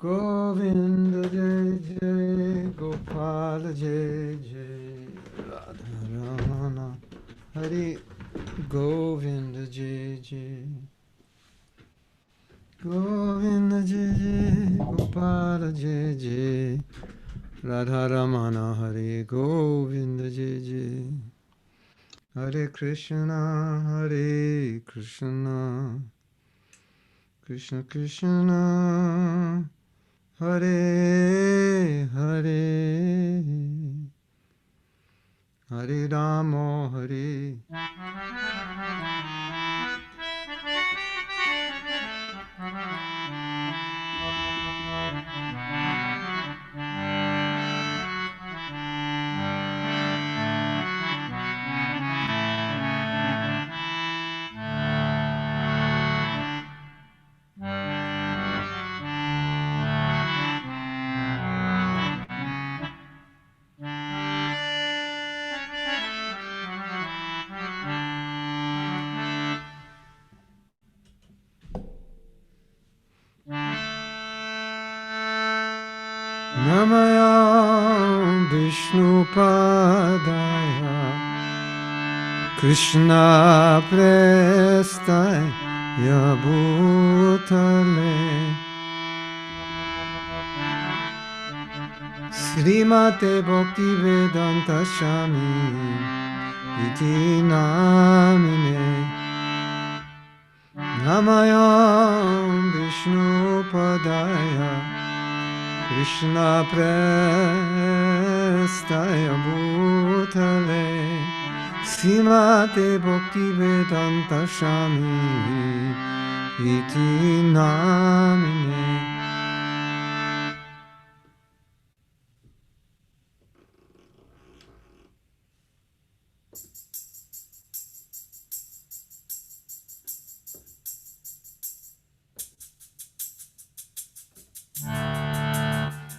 Govinda Jai Jai Gopala Jai Jai Radharana Hari Govinda Jai Jai Govinda Jai Jai Gopala Jai Jai Radharamana Hari Govinda Jai Jai Hare Krishna Krishna Krishna Hare Hare Hare Rama Hare Namaya Vishnu Padaya Krishna Prestaya Bhutale Srimate Bhaktivedanta Swami Iti Namine Namaya Vishnu Padaya Krishna Prestaya Bhutale Srimate Bhaktivedanta Swami Iti Namine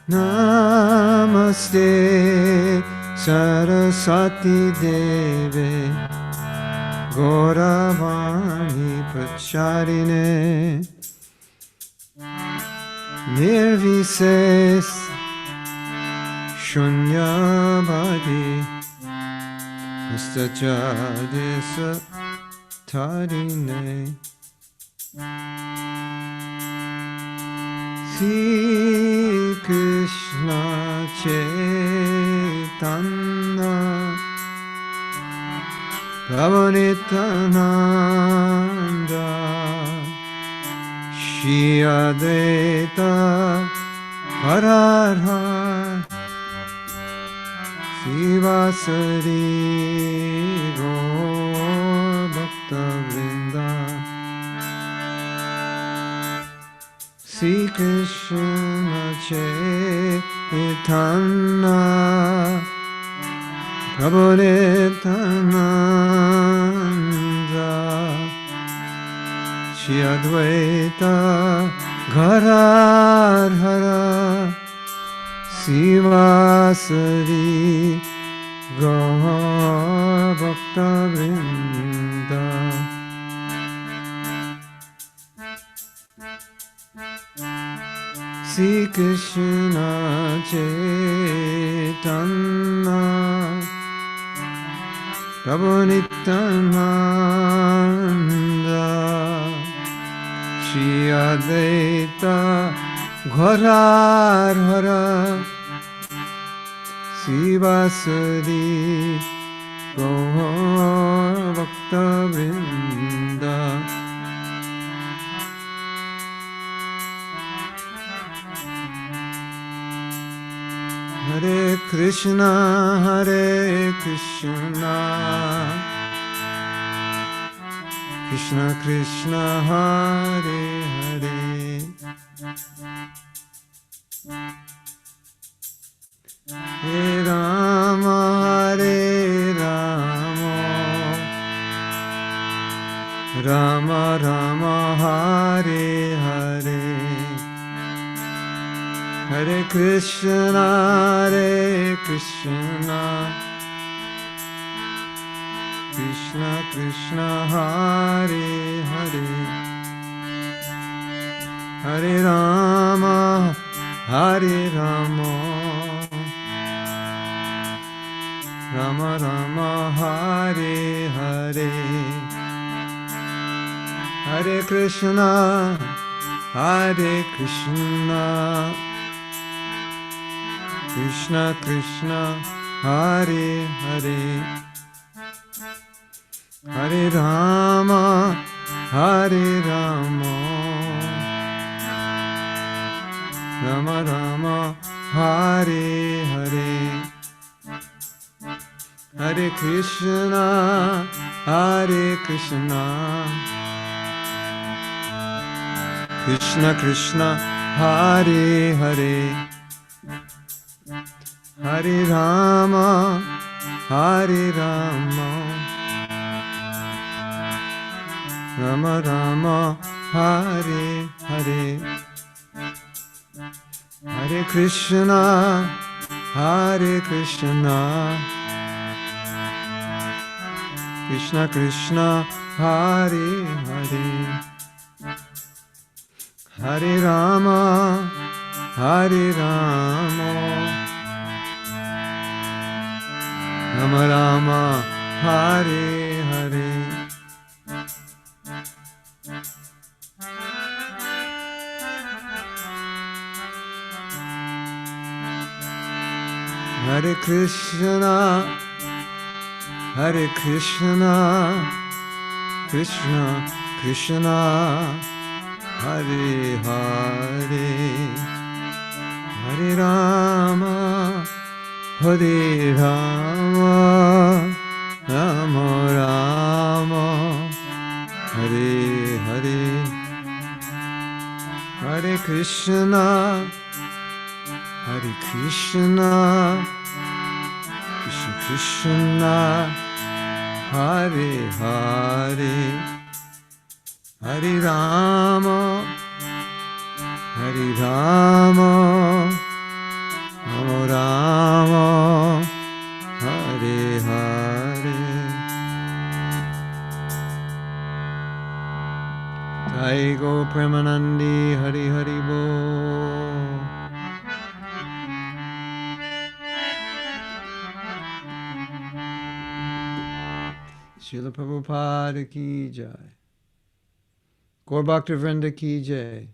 Namaste Saraswati Deve Gauravani Pacharine Nirvises Shunyavadi Mastachadesa Tarine Sri Krishna Chaitanya Prabhu Nityananda Shri Advaita Gadadhara Srivasari Gaur Bhakta Vrinda Sri Krishna Chaitanya Prabhu Nityananda Shri Advaita Gadadhara Srivasari Gaur Bhakta Vrinda Sri Krishna Chaitanya Prabhu Nityananda Shri Advaita Gadadhara Srivasari Gaur Bhakta Vrinda Hare Krishna Krishna Krishna Hare Hare Hare Rama Hare Rama Rama Rama Hare Hare Hare Krishna Krishna Krishna Hare Hare Hare Rama Hare Rama, Rama Rama, Hare Hare, Hare Krishna, Hare Krishna, Krishna Krishna, Hare Hare, Hare Rama, Hare Rama, Rama Rama, Hare Hare, Hare Krishna, Hare Krishna, Krishna Krishna, Hare Hare, Hare Rama, Hare Rama, Rama Rama, Hare Hare, Hare Krishna, Hare Krishna, Krishna Krishna, Hare Hare, Hare Rama, Hare Rama, Rama Rama, Hare Hare. Hare Krishna, Hare Krishna, Krishna Krishna, Hare Hare, Hare Rama, Hare Rama, Rama Rama, Hare Hare, Hare Krishna, Hare Krishna, Krishna Krishna, Hare Hare, Hare Rama, Hare Rama, Rama Rama, Hare Hare. Jai Go Premanandi, Hari Hari Bo. Srila Prabhupada ki jai. Gaur Bhakta Vrinda ki jai.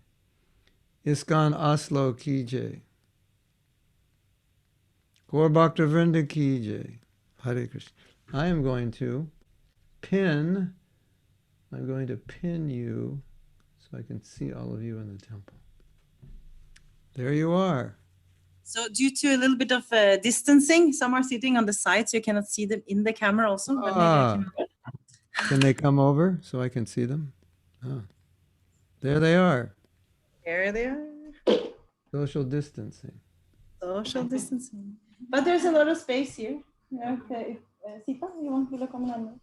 ISKCON Oslo ki jai. Gaur Bhakta Vrinda ki jai. Hare Krishna. I am going to pin you so I can see all of you in the temple. There you are. So due to a little bit of distancing, some are sitting on the side, so you cannot see them in the camera also. But maybe I Can they come over so I can see them? Oh. There they are. There they are. Social distancing. Social distancing. But there's a lot of space here. Okay. Sita, you want to come on?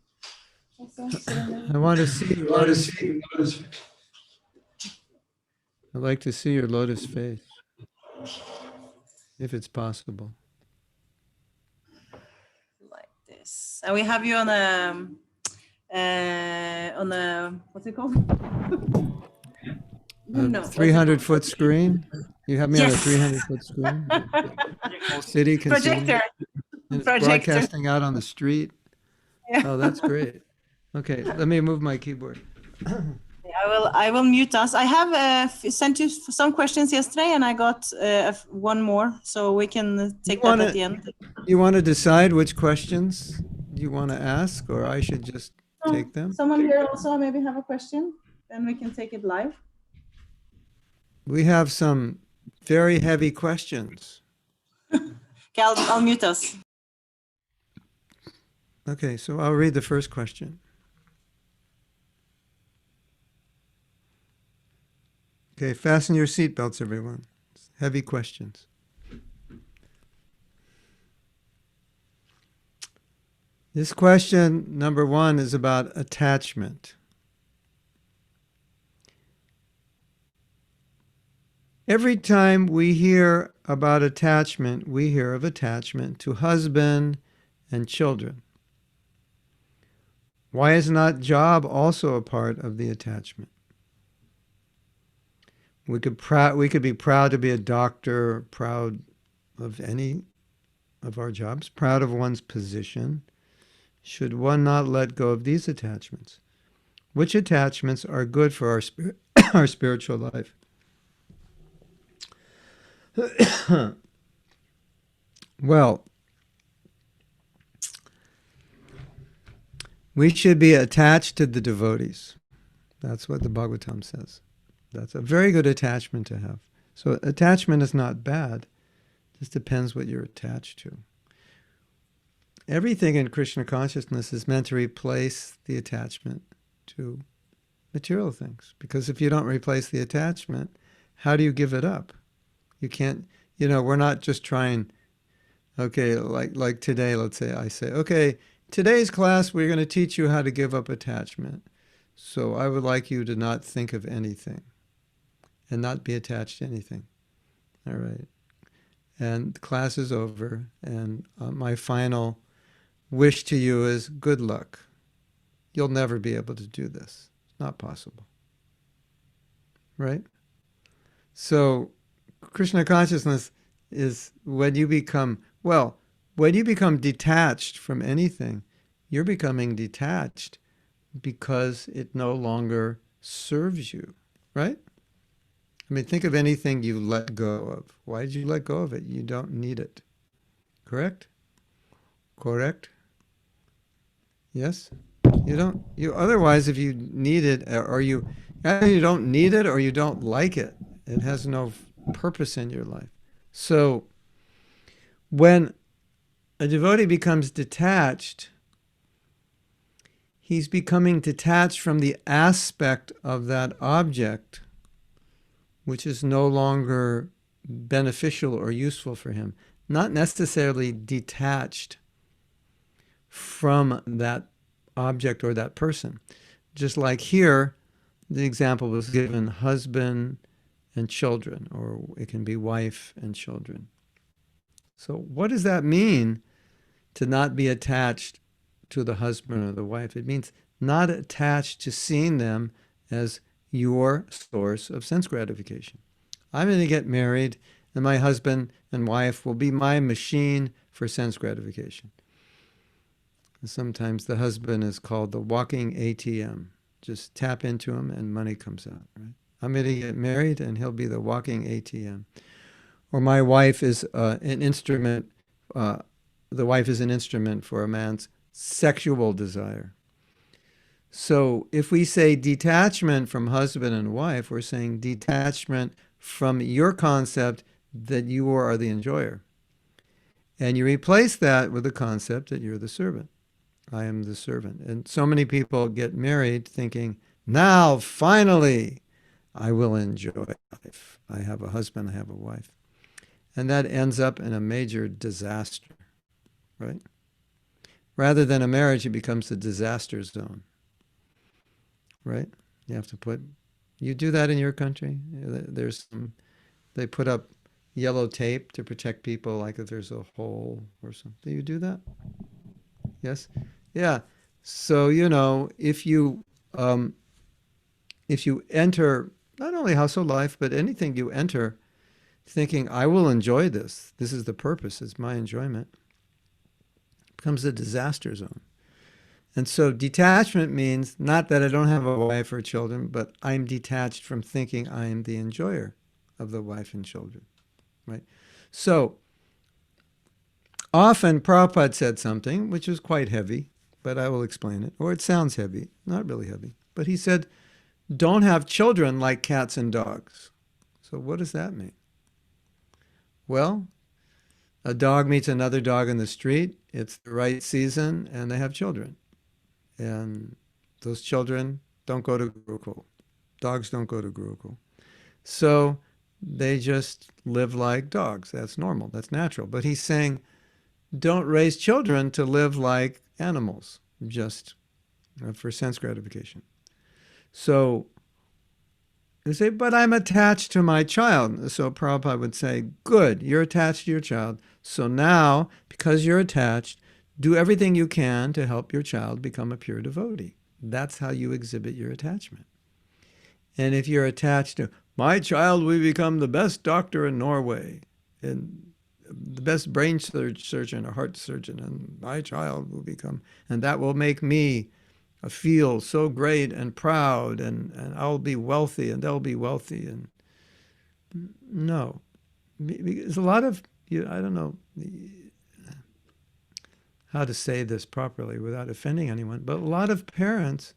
I want to see your lotus face. I'd like to see your lotus face, if it's possible. Like this. And we have you on a what's it called? A 300-foot screen? You have me on a 300-foot screen? Whole city can Projector. see me. And it's broadcasting out on the street. Yeah. Oh, that's great. Okay, let me move my keyboard. I will mute us. I have sent you some questions yesterday, and I got one more, so we can take that at the end. You want to decide which questions you want to ask, or I should just take them? Someone here also maybe have a question, then we can take it live. We have some very heavy questions. Okay, I'll mute us. Okay, so I'll read the first question. Okay, fasten your seatbelts, everyone. Heavy questions. This question, number one, is about attachment. Every time we hear about attachment, we hear of attachment to husband and children. Why is not job also a part of the attachment? We could be proud to be a doctor, proud of any of our jobs, proud of one's position. Should one not let go of these attachments? Which attachments are good for our our spiritual life? Well, we should be attached to the devotees. That's what the Bhagavatam says. That's a very good attachment to have. So attachment is not bad. It just depends what you're attached to. Everything in Krishna consciousness is meant to replace the attachment to material things. Because if you don't replace the attachment, how do you give it up? You can't, we're not just trying, okay, like today, let's say I say, okay, today's class, we're going to teach you how to give up attachment. So I would like you to not think of anything and not be attached to anything. All right. And the class is over. And my final wish to you is good luck. You'll never be able to do this. It's not possible. Right? So Krishna consciousness is when you become detached from anything, you're becoming detached because it no longer serves you, right? I mean, think of anything you let go of. Why did you let go of it? You don't need it. Correct? Correct? Yes? Otherwise, if you need it, or you either you don't need it or you don't like it, it has no purpose in your life. So when a devotee becomes detached, he's becoming detached from the aspect of that object which is no longer beneficial or useful for him. Not necessarily detached from that object or that person. Just like here, the example was given husband and children, or it can be wife and children. So what does that mean to not be attached to the husband or the wife? It means not attached to seeing them as your source of sense gratification. I'm going to get married, and my husband and wife will be my machine for sense gratification. And sometimes the husband is called the walking ATM. Just tap into him and money comes out. Right? I'm going to get married, and he'll be the walking ATM. Or my wife is an instrument. The wife is an instrument for a man's sexual desire. So if we say detachment from husband and wife, we're saying detachment from your concept that you are the enjoyer. And you replace that with the concept that you're the servant. I am the servant. And so many people get married thinking, now, finally, I will enjoy life. I have a husband, I have a wife. And that ends up in a major disaster, right? Rather than a marriage, it becomes a disaster zone. Right? You have to you do that in your country? They put up yellow tape to protect people, like if there's a hole or something. Do you do that? Yes? Yeah. So, if you enter, not only household life, but anything you enter thinking, I will enjoy this. This is the purpose. It's my enjoyment. It becomes a disaster zone. And so detachment means not that I don't have a wife or children, but I'm detached from thinking I am the enjoyer of the wife and children, right? So often Prabhupada said something which is quite heavy, but I will explain it. Or it sounds heavy, not really heavy. But he said, don't have children like cats and dogs. So what does that mean? Well, a dog meets another dog in the street, it's the right season, and they have children. And those children don't go to Gurukul. Dogs don't go to Gurukul. So they just live like dogs. That's normal. That's natural. But he's saying, don't raise children to live like animals, just for sense gratification. So they say, but I'm attached to my child. So Prabhupada would say, good, you're attached to your child. So now, because you're attached, do everything you can to help your child become a pure devotee. That's how you exhibit your attachment. And if you're attached to, my child will become the best doctor in Norway and the best brain surgeon or heart surgeon, and my child will become, and that will make me feel so great and proud, and I'll be wealthy and they'll be wealthy. And no, there's a lot of, I don't know how to say this properly without offending anyone, but a lot of parents,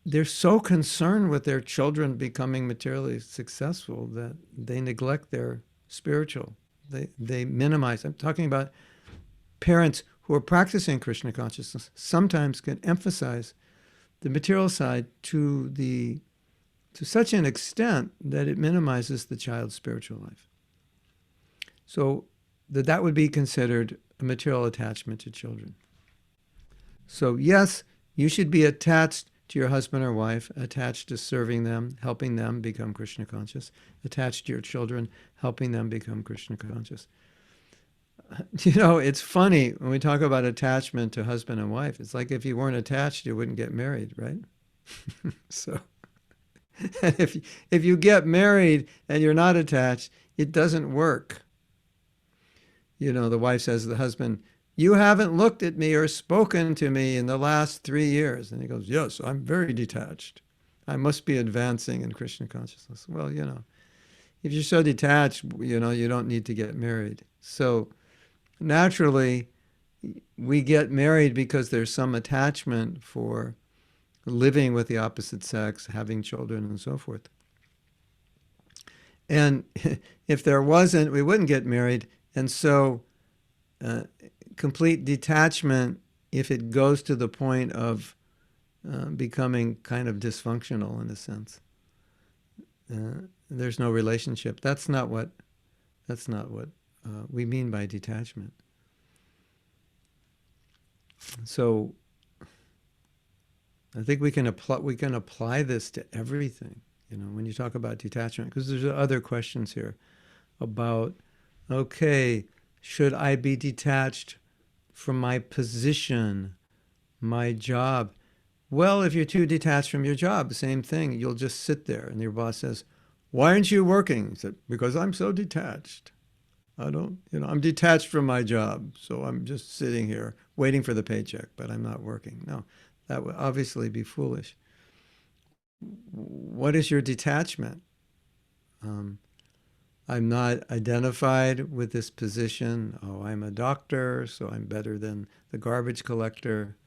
they're so concerned with their children becoming materially successful that they neglect their spiritual. They minimize. I'm talking about parents who are practicing Krishna consciousness sometimes can emphasize the material side to such an extent that it minimizes the child's spiritual life. So that would be considered a material attachment to children. So yes, you should be attached to your husband or wife, attached to serving them, helping them become Krishna conscious, attached to your children, helping them become Krishna conscious. It's funny when we talk about attachment to husband and wife. It's like if you weren't attached, you wouldn't get married, right? So if you get married and you're not attached, it doesn't work. The wife says to the husband, you haven't looked at me or spoken to me in the last 3 years. And he goes, yes, I'm very detached. I must be advancing in Krishna consciousness. Well, if you're so detached, you don't need to get married. So naturally, we get married because there's some attachment for living with the opposite sex, having children, and so forth. And if there wasn't, we wouldn't get married. And so complete detachment, if it goes to the point of becoming kind of dysfunctional in a sense, there's no relationship. That's not what we mean by detachment. So I think we can apply this to everything. When you talk about detachment, because there's other questions here about, okay, should I be detached from my position, my job? Well, if you're too detached from your job, same thing. You'll just sit there and your boss says, why aren't you working? You said, because I'm so detached. I'm detached from my job. So I'm just sitting here waiting for the paycheck, but I'm not working. No, that would obviously be foolish. What is your detachment? I'm not identified with this position. Oh, I'm a doctor, so I'm better than the garbage collector.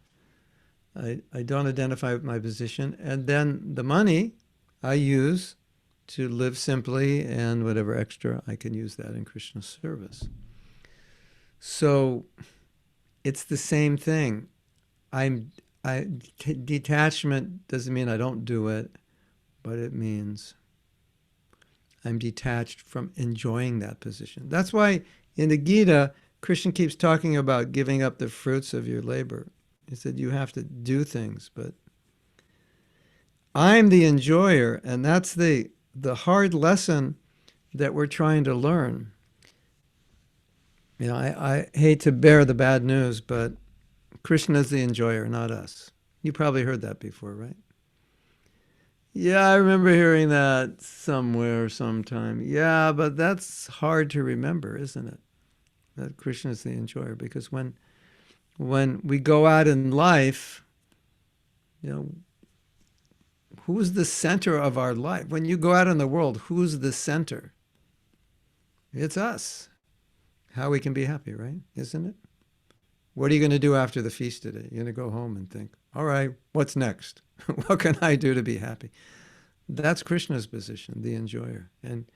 I don't identify with my position. And then the money I use to live simply, and whatever extra, I can use that in Krishna's service. So it's the same thing. Detachment doesn't mean I don't do it, but it means I'm detached from enjoying that position. That's why in the Gita, Krishna keeps talking about giving up the fruits of your labor. He said you have to do things, but I'm the enjoyer, and that's the hard lesson that we're trying to learn. I hate to bear the bad news, but Krishna is the enjoyer, not us. You probably heard that before, right? Yeah, I remember hearing that somewhere, sometime. Yeah, but that's hard to remember, isn't it? That Krishna is the enjoyer, because when we go out in life, who's the center of our life? When you go out in the world, who's the center? It's us. How we can be happy, right? Isn't it? What are you going to do after the feast today? You're going to go home and think, all right, what's next? What can I do to be happy? That's Krishna's position, the enjoyer. And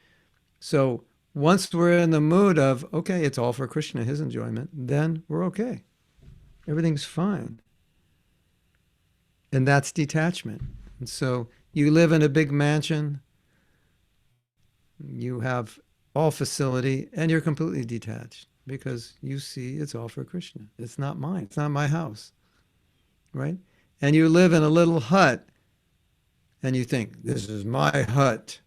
so once we're in the mood of, okay, it's all for Krishna, his enjoyment, then we're okay. Everything's fine. And that's detachment. And so you live in a big mansion, you have all facility, and you're completely detached because you see it's all for Krishna. It's not mine. It's not my house, right? And you live in a little hut, and you think, this is my hut.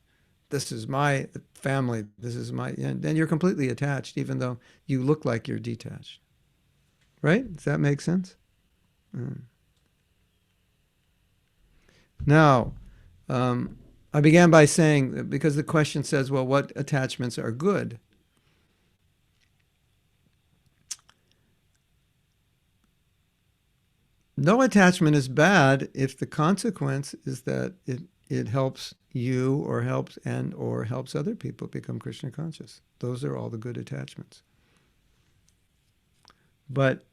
This is my family. This is my... And then you're completely attached, even though you look like you're detached. Right? Does that make sense? Now, I began by saying, because the question says, well, what attachments are good? No attachment is bad if the consequence is that it helps you or helps other people become Krishna conscious. Those are all the good attachments. But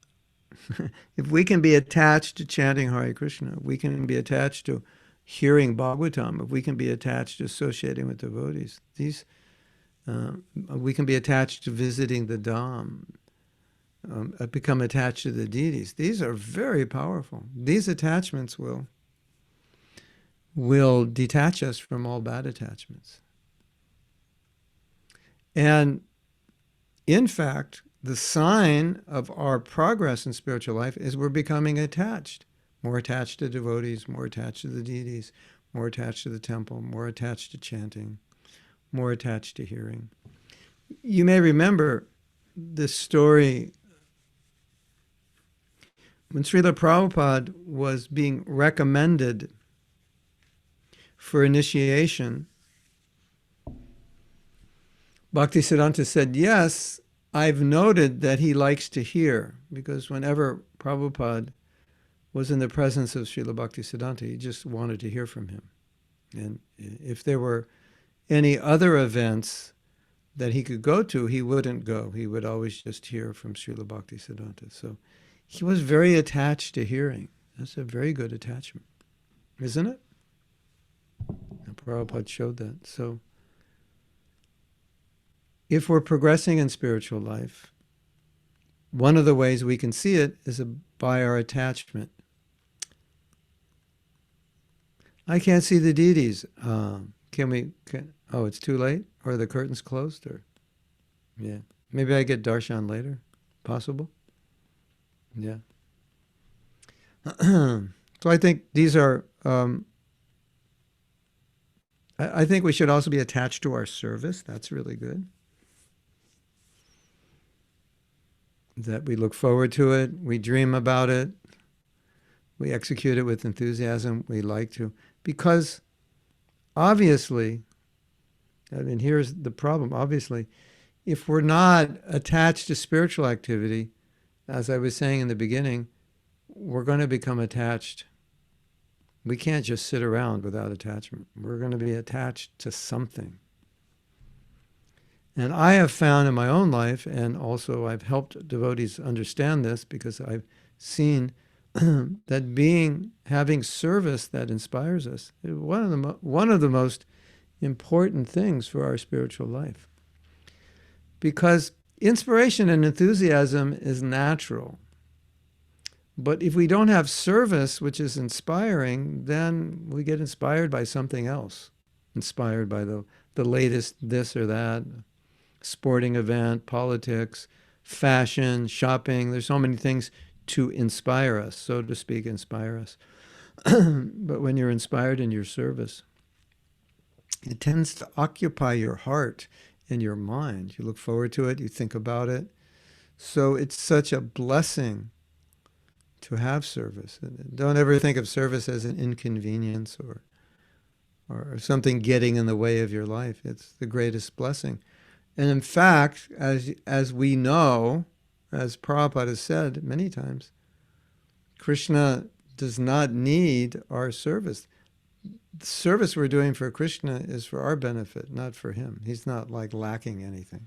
if we can be attached to chanting Hare Krishna, we can be attached to hearing Bhagavatam, if we can be attached to associating with devotees, we can be attached to visiting the Dham, become attached to the deities. These are very powerful. These attachments will detach us from all bad attachments. And in fact, the sign of our progress in spiritual life is we're becoming attached. More attached to devotees, more attached to the deities, more attached to the temple, more attached to chanting, more attached to hearing. You may remember this story when Srila Prabhupada was being recommended for initiation. Bhaktisiddhanta said, yes, I've noted that he likes to hear, because whenever Prabhupada was in the presence of Srila Bhaktisiddhanta, he just wanted to hear from him. And if there were any other events that he could go to, he wouldn't go. He would always just hear from Srila Bhaktisiddhanta. So he was very attached to hearing. That's a very good attachment, isn't it? And Prabhupada showed that. So if we're progressing in spiritual life, one of the ways we can see it is by our attachment. I can't see the deities. Oh, it's too late? Or are the curtains closed? Or yeah. Maybe I get darshan later. Possible? Yeah. So I think these are, I think we should also be attached to our service. That's really good. That we look forward to it, we dream about it, we execute it with enthusiasm, we like to. Because obviously, I mean, here's the problem, obviously, if we're not attached to spiritual activity, as I was saying in the beginning, we're going to become attached. We can't just sit around without attachment. We're going to be attached to something. And I have found in my own life, and also I've helped devotees understand this because I've seen that having service that inspires us is one of the most important things for our spiritual life. Because inspiration and enthusiasm is natural. But if we don't have service, which is inspiring, then we get inspired by something else. Inspired by the latest this or that, sporting event, politics, fashion, shopping. There's so many things to inspire us, so to speak, inspire us. But when you're inspired in your service, it tends to occupy your heart and your mind. You look forward to it, you think about it. So it's such a blessing to have service. Don't ever think of service as an inconvenience or something getting in the way of your life. It's the greatest blessing. And in fact, as we know, as Prabhupada has said many times, Krishna does not need our service. The service we're doing for Krishna is for our benefit, not for him. He's not like lacking anything.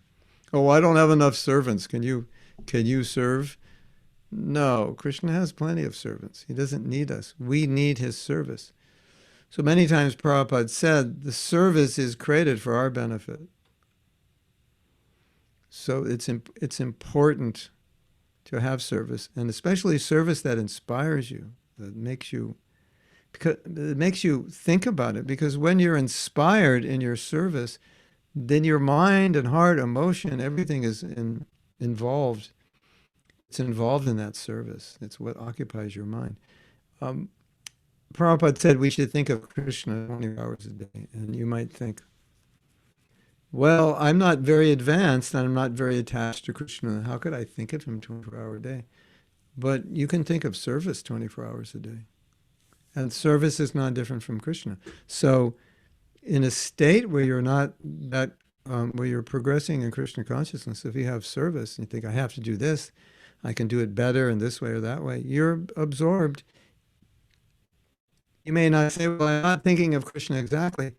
Oh, I don't have enough servants. Can you serve? No, Krishna has plenty of servants. He doesn't need us. We need his service. So many times Prabhupada said the service is created for our benefit. So it's important to have service, and especially service that inspires you, that makes you think about it. Because when you're inspired in your service, then your mind and heart, emotion, everything is involved. It's involved in that service. It's what occupies your mind. Prabhupada said we should think of Krishna 20 hours a day, and you might think, well, I'm not very advanced and I'm not very attached to Krishna. How could I think of him 24 hours a day? But you can think of service 24 hours a day. And service is not different from Krishna. So in a state where you're not that, where you're progressing in Krishna consciousness, if you have service and you think, I have to do this, I can do it better in this way or that way, you're absorbed. You may not say, well, I'm not thinking of Krishna exactly,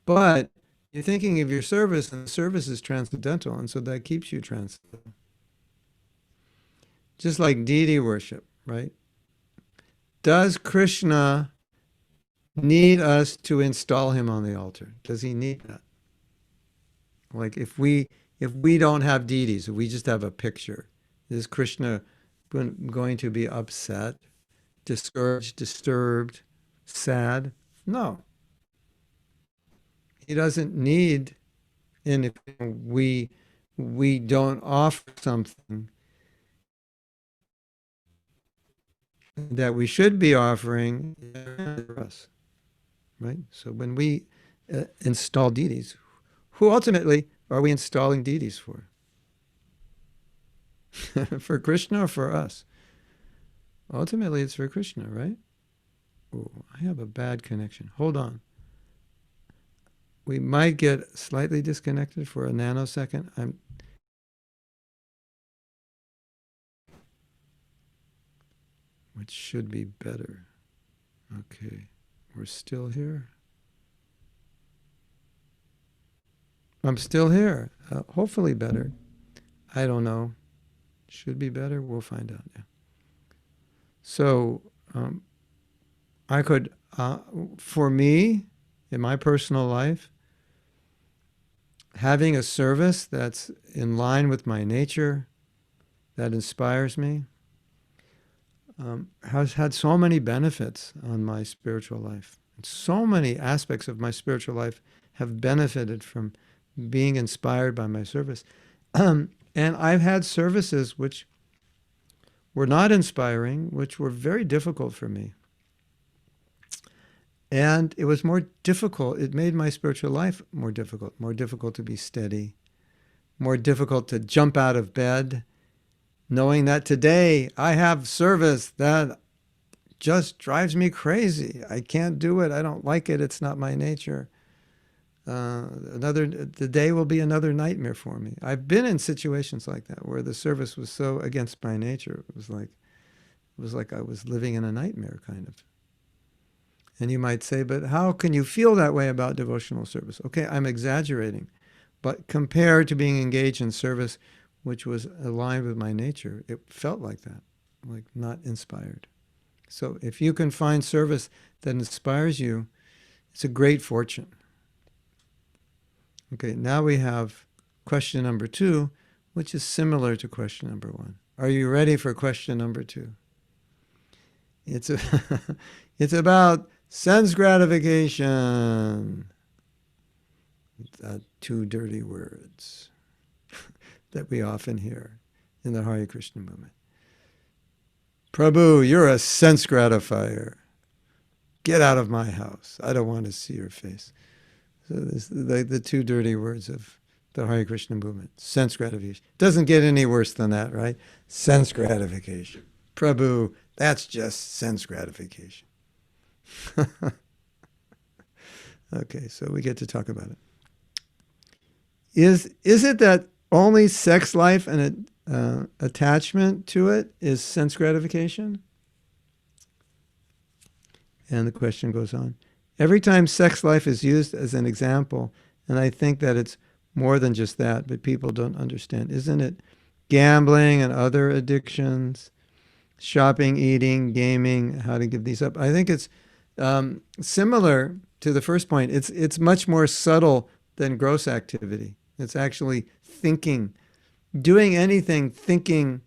but you're thinking of your service, and the service is transcendental, and so that keeps you transcendental. Just like deity worship, right? Does Krishna need us to install him on the altar? Does he need that? Like if we don't have deities, if we just have a picture, is Krishna going to be upset, discouraged, disturbed, sad? No. He doesn't need, and if we don't offer something that we should be offering for us, right? So when we install deities, who ultimately are we installing deities for? For Krishna or for us? Ultimately, it's for Krishna, right? Oh, I have a bad connection. Hold on. We might get slightly disconnected for a nanosecond. Which should be better. Okay, we're still here. I'm still here. Hopefully better. I don't know. Should be better. We'll find out. Yeah. So I could, for me, in my personal life, having a service that's in line with my nature, that inspires me, has had so many benefits on my spiritual life. And so many aspects of my spiritual life have benefited from being inspired by my service. And I've had services which were not inspiring, which were very difficult for me. And it was more difficult. It made my spiritual life more difficult to be steady, more difficult to jump out of bed, knowing that today I have service that just drives me crazy. I can't do it. I don't like it. It's not my nature. The day will be another nightmare for me. I've been in situations like that where the service was so against my nature. It was like I was living in a nightmare, kind of. And you might say, but how can you feel that way about devotional service? Okay, I'm exaggerating. But compared to being engaged in service which was aligned with my nature, it felt like that, like not inspired. So if you can find service that inspires you, it's a great fortune. Okay, now we have question number 2, which is similar to question number 1. Are you ready for question number 2? It's about sense gratification. 2 dirty words that we often hear in the Hare Krishna movement. Prabhu, you're a sense gratifier. Get out of my house. I don't want to see your face. So this, the 2 dirty words of the Hare Krishna movement. Sense gratification. Doesn't get any worse than that, right? Sense gratification. Prabhu, that's just sense gratification. Okay, so we get to talk about it. Is it that only sex life and attachment to it is sense gratification? And the question goes on. Every time sex life is used as an example, and I think that it's more than just that, but people don't understand. Isn't it gambling and other addictions, shopping, eating, gaming, how to give these up? I think it's similar to the first point. It's much more subtle than gross activity. It's actually thinking, doing anything, thinking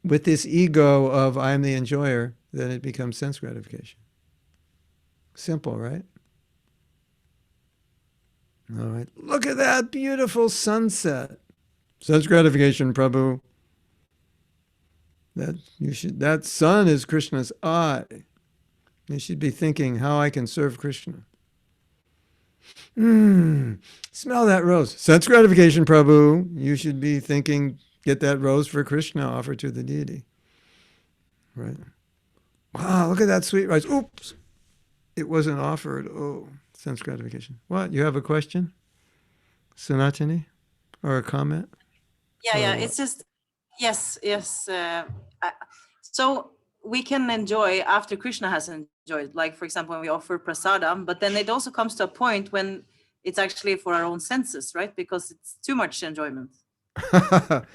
with this ego of I'm the enjoyer, then it becomes sense gratification. Simple, right? All right. Look at that beautiful sunset. Sense gratification, Prabhu. That sun is Krishna's eye. You should be thinking how I can serve Krishna. Smell that rose. Sense gratification, Prabhu. You should be thinking, get that rose for Krishna, offer to the deity. Right? Wow, look at that sweet rice. Oops, it wasn't offered. Oh, sense gratification. What? You have a question, Sanatani, or a comment, Yeah, or what? it's just yes. So we can enjoy after Krishna has enjoyed, like for example, when we offer prasadam, but then it also comes to a point when it's actually for our own senses, right? Because it's too much enjoyment.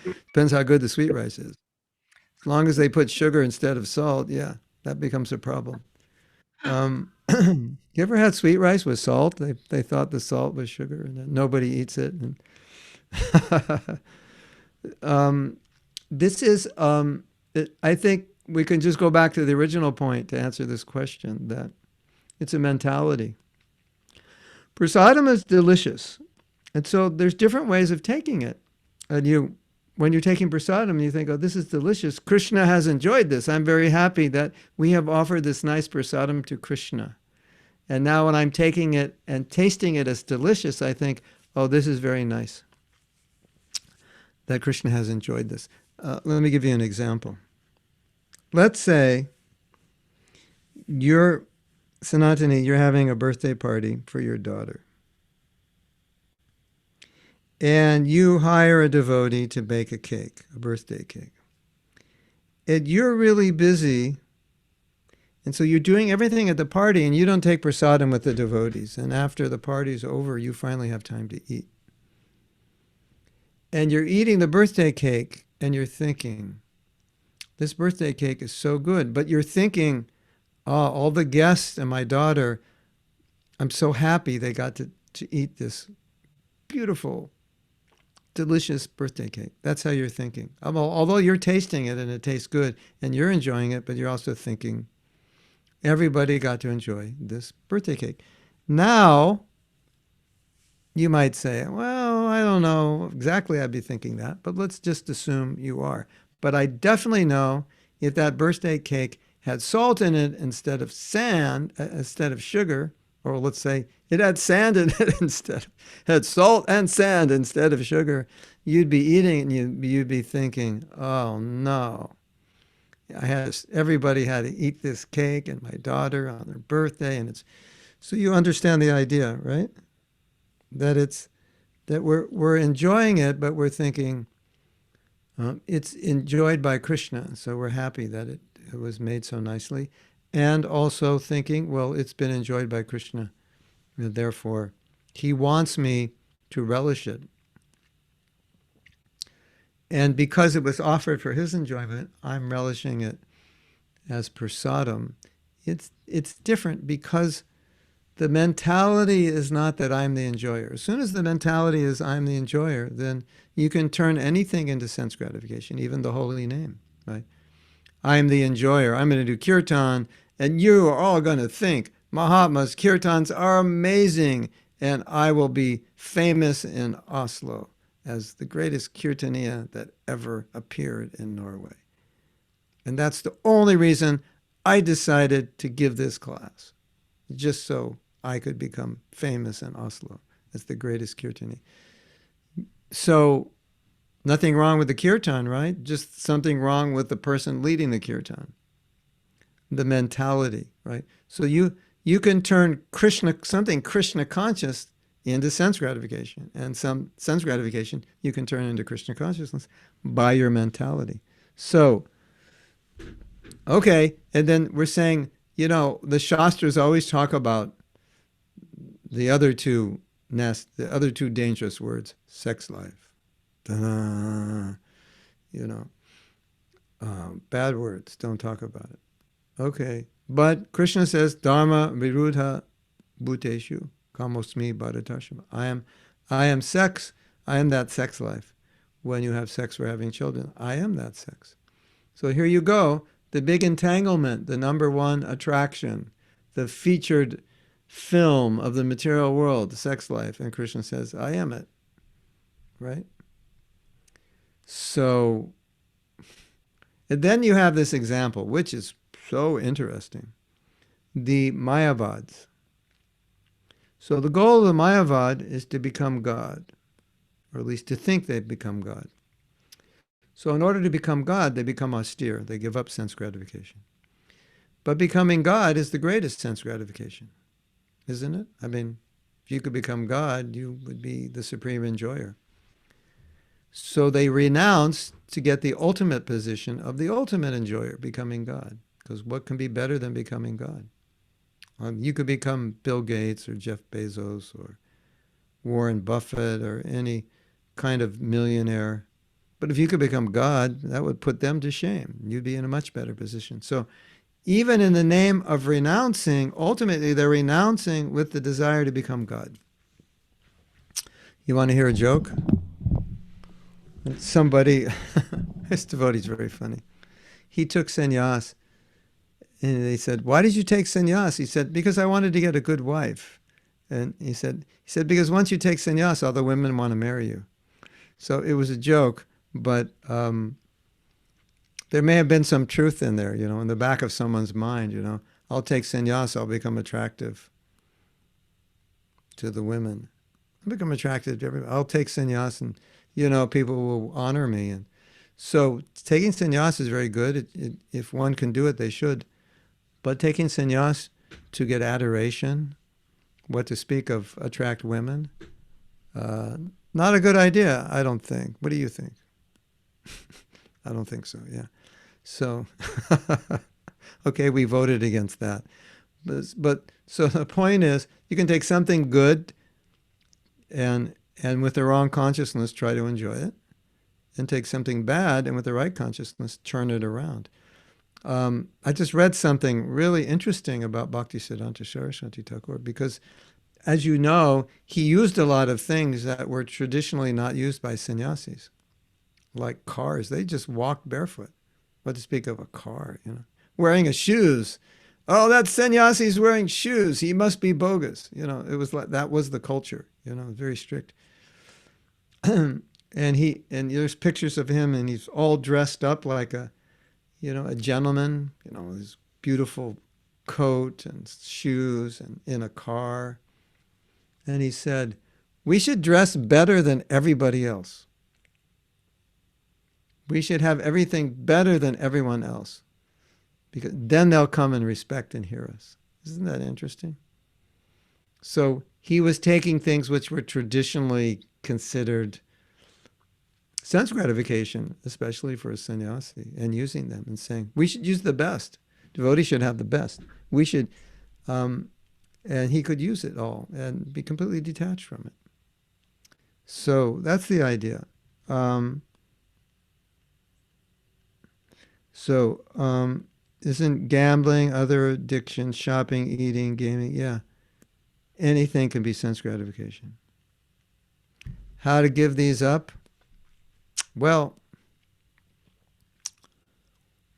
Depends how good the sweet rice is. As long as they put sugar instead of salt, yeah, that becomes a problem. You ever had sweet rice with salt? They thought the salt was sugar, and then nobody eats it. And um, this is, I think we can just go back to the original point to answer this question, that it's a mentality. Prasadam is delicious. And so there's different ways of taking it. And when you're taking prasadam, you think, oh, this is delicious. Krishna has enjoyed this. I'm very happy that we have offered this nice prasadam to Krishna. And now when I'm taking it and tasting it as delicious, I think, oh, this is very nice that Krishna has enjoyed this. Let me give you an example. Let's say you're, Sanatani, you're having a birthday party for your daughter. And you hire a devotee to bake a cake, a birthday cake. And you're really busy, and so you're doing everything at the party, and you don't take prasadam with the devotees. And after the party's over, you finally have time to eat. And you're eating the birthday cake, and you're thinking, this birthday cake is so good. But you're thinking, oh, all the guests and my daughter, I'm so happy they got to eat this beautiful, delicious birthday cake. That's how you're thinking. Although you're tasting it and it tastes good and you're enjoying it, but you're also thinking, everybody got to enjoy this birthday cake. Now, you might say, well, I don't know exactly I'd be thinking that, but let's just assume you are. But I definitely know if that birthday cake had salt in it instead of sand, instead of sugar, or let's say it had sand in it instead, had salt and sand instead of sugar, you'd be eating and you'd be thinking, oh no, everybody had to eat this cake and my daughter on their birthday, and it's so you understand the idea, right? That we're enjoying it, but we're thinking it's enjoyed by Krishna, so we're happy that it was made so nicely, and also thinking, well, it's been enjoyed by Krishna, and therefore he wants me to relish it. And because it was offered for his enjoyment, I'm relishing it as prasadam. It's different because the mentality is not that I'm the enjoyer. As soon as the mentality is I'm the enjoyer, then you can turn anything into sense gratification, even the holy name, right? I'm the enjoyer. I'm going to do kirtan, and you are all going to think Mahatma's kirtans are amazing, and I will be famous in Oslo as the greatest kirtaniya that ever appeared in Norway. And that's the only reason I decided to give this class, just so I could become famous in Oslo as the greatest kirtani. So nothing wrong with the kirtan, right? Just something wrong with the person leading the kirtan. The mentality, right? So you can turn something Krishna conscious into sense gratification, and some sense gratification you can turn into Krishna consciousness by your mentality. So, okay, and then we're saying, the Shastras always talk about the other two dangerous words, sex life. Ta-da. Bad words, don't talk about it. Okay, but Krishna says, Dharma virudha bhuteshu kamosmi bharatashama. I am sex, I am that sex life. When you have sex for having children, I am that sex. So here you go, the big entanglement, the number one attraction, the featured film of the material world, the sex life. And Krishna says, I am it, right? So, and then you have this example, which is so interesting. The Mayavads. So the goal of the Mayavad is to become God, or at least to think they've become God. So in order to become God, they become austere. They give up sense gratification. But becoming God is the greatest sense gratification, isn't it? I mean, if you could become God, you would be the supreme enjoyer. So they renounce to get the ultimate position of the ultimate enjoyer, becoming God. Because what can be better than becoming God? You could become Bill Gates or Jeff Bezos or Warren Buffett or any kind of millionaire. But if you could become God, that would put them to shame. You'd be in a much better position. So even in the name of renouncing, ultimately they're renouncing with the desire to become God. You want to hear a joke? Somebody, this devotee's very funny. He took sannyas, and they said, "Why did you take sannyas?" He said, "Because I wanted to get a good wife." And he said, "Because once you take sannyas, all the women want to marry you." So it was a joke, but there may have been some truth in there, in the back of someone's mind, I'll take sannyas, I'll become attractive to the women. I'll become attractive to everybody. I'll take sannyas and, people will honor me. And so taking sannyas is very good. If one can do it, they should. But taking sannyas to get adoration, what to speak of attract women, not a good idea, I don't think. What do you think? I don't think so, yeah. So, okay, we voted against that. But so the point is, you can take something good and with the wrong consciousness try to enjoy it, and take something bad and with the right consciousness turn it around. I just read something really interesting about Bhaktisiddhanta Saraswati Thakur because, as you know, he used a lot of things that were traditionally not used by sannyasis, like cars. They just walked barefoot. What to speak of a car, wearing a shoes. Oh, that sannyasi's wearing shoes. He must be bogus. It was like that was the culture. Very strict. and there's pictures of him, and he's all dressed up like a gentleman. His beautiful coat and shoes, and in a car. And he said, "We should dress better than everybody else. We should have everything better than everyone else, because then they'll come and respect and hear us." Isn't that interesting? So he was taking things which were traditionally considered sense gratification, especially for a sannyasi, and using them and saying, we should use the best. Devotees should have the best. We should, and he could use it all and be completely detached from it. So that's the idea. Isn't gambling, other addictions, shopping, eating, gaming, yeah. Anything can be sense gratification. How to give these up? Well,